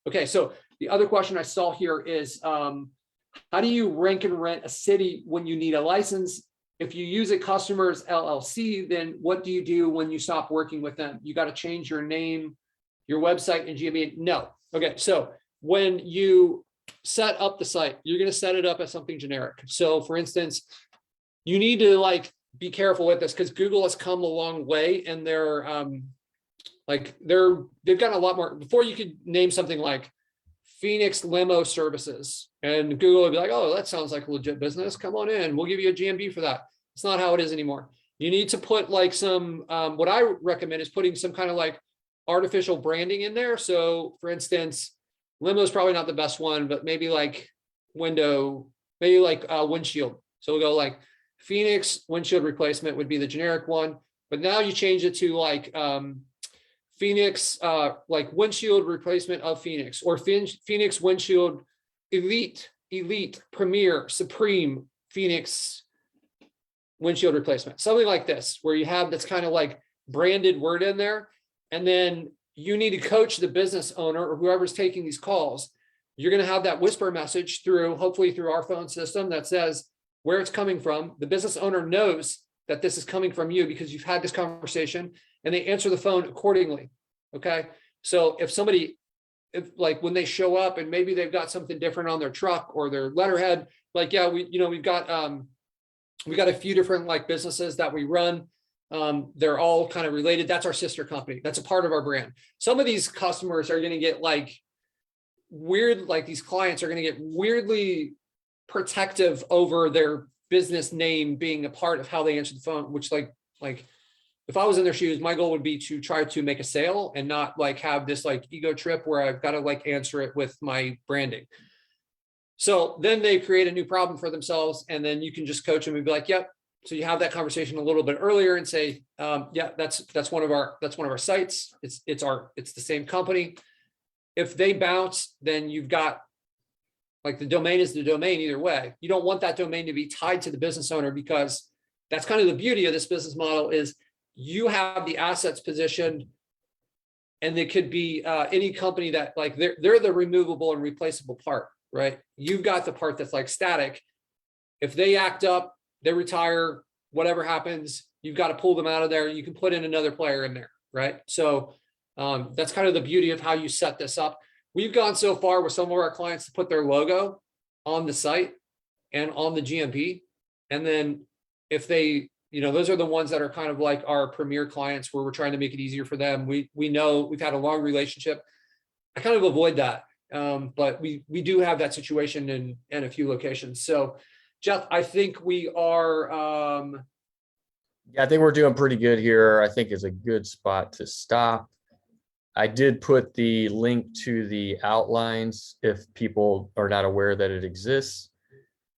Okay, so the other question I saw here is, how do you rank and rent a city when you need a license? If you use a customer's LLC, then what do you do when you stop working with them? You got to change your name, your website, and GMB? No. Okay, so when you set up the site, you're going to set it up as something generic. So for instance, you need to like be careful with this, because Google has come a long way, and they've gotten a lot more. Before, you could name something like Phoenix Limo Services, and Google would be like, oh, that sounds like a legit business. Come on in, we'll give you a GMB for that. It's not how it is anymore. You need to put like some, what I recommend is putting some kind of like artificial branding in there. So for instance, limo is probably not the best one, but maybe like windshield. So we'll go like Phoenix windshield replacement would be the generic one, but now you change it to like Phoenix, like windshield replacement of Phoenix, or Phoenix windshield elite, premier, supreme Phoenix windshield replacement, something like this, where you have this kind of like branded word in there. And then you need to coach the business owner or whoever's taking these calls. You're going to have that whisper message hopefully through our phone system that says where it's coming from. The business owner knows that this is coming from you because you've had this conversation, and they answer the phone accordingly. Okay. So if somebody, if like when they show up and maybe they've got something different on their truck or their letterhead, like, yeah, we've got a few different like businesses that we run. They're all kind of related. That's our sister company. That's a part of our brand. Some of these customers are going to get like weird, like these clients are going to get weirdly protective over their business name being a part of how they answer the phone, which like if I was in their shoes, my goal would be to try to make a sale and not like have this like ego trip where I've got to like answer it with my branding. So then they create a new problem for themselves, and then you can just coach them and be like, yep. So you have that conversation a little bit earlier and say, yeah, that's one of our sites. It's the same company. If they bounce, then you've got like the domain is the domain either way. You don't want that domain to be tied to the business owner, because that's kind of the beauty of this business model is you have the assets positioned, and it could be any company that like they're the removable and replaceable part, right? You've got the part that's like static. If they act up, they retire, whatever happens, you've got to pull them out of there. You can put in another player in there, right? So that's kind of the beauty of how you set this up. We've gone so far with some of our clients to put their logo on the site and on the GMP. And then if they, those are the ones that are kind of like our premier clients where we're trying to make it easier for them. We know we've had a long relationship. I kind of avoid that. But we do have that situation in a few locations. So Jeff, I think we are. Yeah, I think we're doing pretty good here. I think it's a good spot to stop. I did put the link to the outlines if people are not aware that it exists.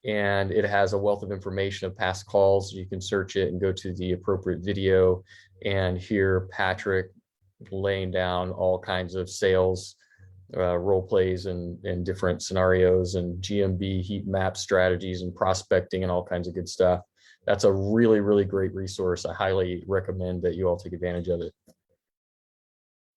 And it has a wealth of information of past calls. You can search it and go to the appropriate video and hear Patric laying down all kinds of sales role plays and different scenarios and GMB heat map strategies and prospecting and all kinds of good stuff. That's a really, really great resource. I highly recommend that you all take advantage of it.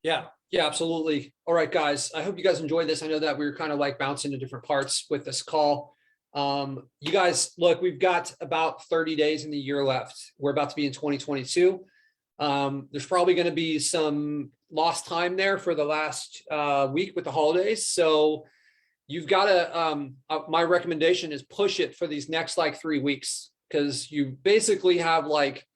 Yeah, absolutely. All right, guys. I hope you guys enjoyed this. I know that we were kind of like bouncing to different parts with this call. You guys, look, we've got about 30 days in the year left. We're about to be in 2022. There's probably going to be some lost time there for the last week with the holidays. So you've got to, my recommendation is push it for these next like 3 weeks, because you basically have like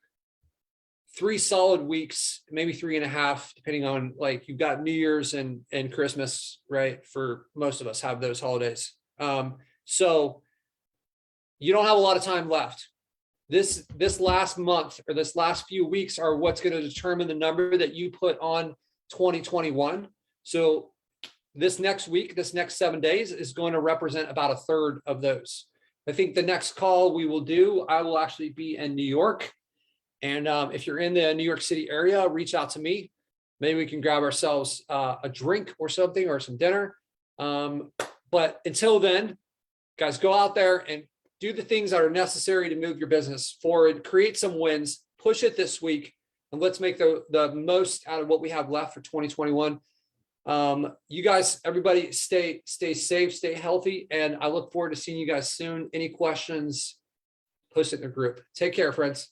3 solid weeks, maybe 3.5, depending on like you've got New Year's and Christmas, right? For most of us have those holidays. So you don't have a lot of time left. This last month or this last few weeks are what's going to determine the number that you put on 2021. So this next week, this next 7 days is going to represent about a third of those. I think the next call we will do, I will actually be in New York. And if you're in the New York City area, reach out to me. Maybe we can grab ourselves a drink or something or some dinner. But until then, guys, go out there and do the things that are necessary to move your business forward, create some wins, push it this week, and let's make the most out of what we have left for 2021. You guys, everybody stay safe, stay healthy, and I look forward to seeing you guys soon. Any questions, post it in the group. Take care, friends.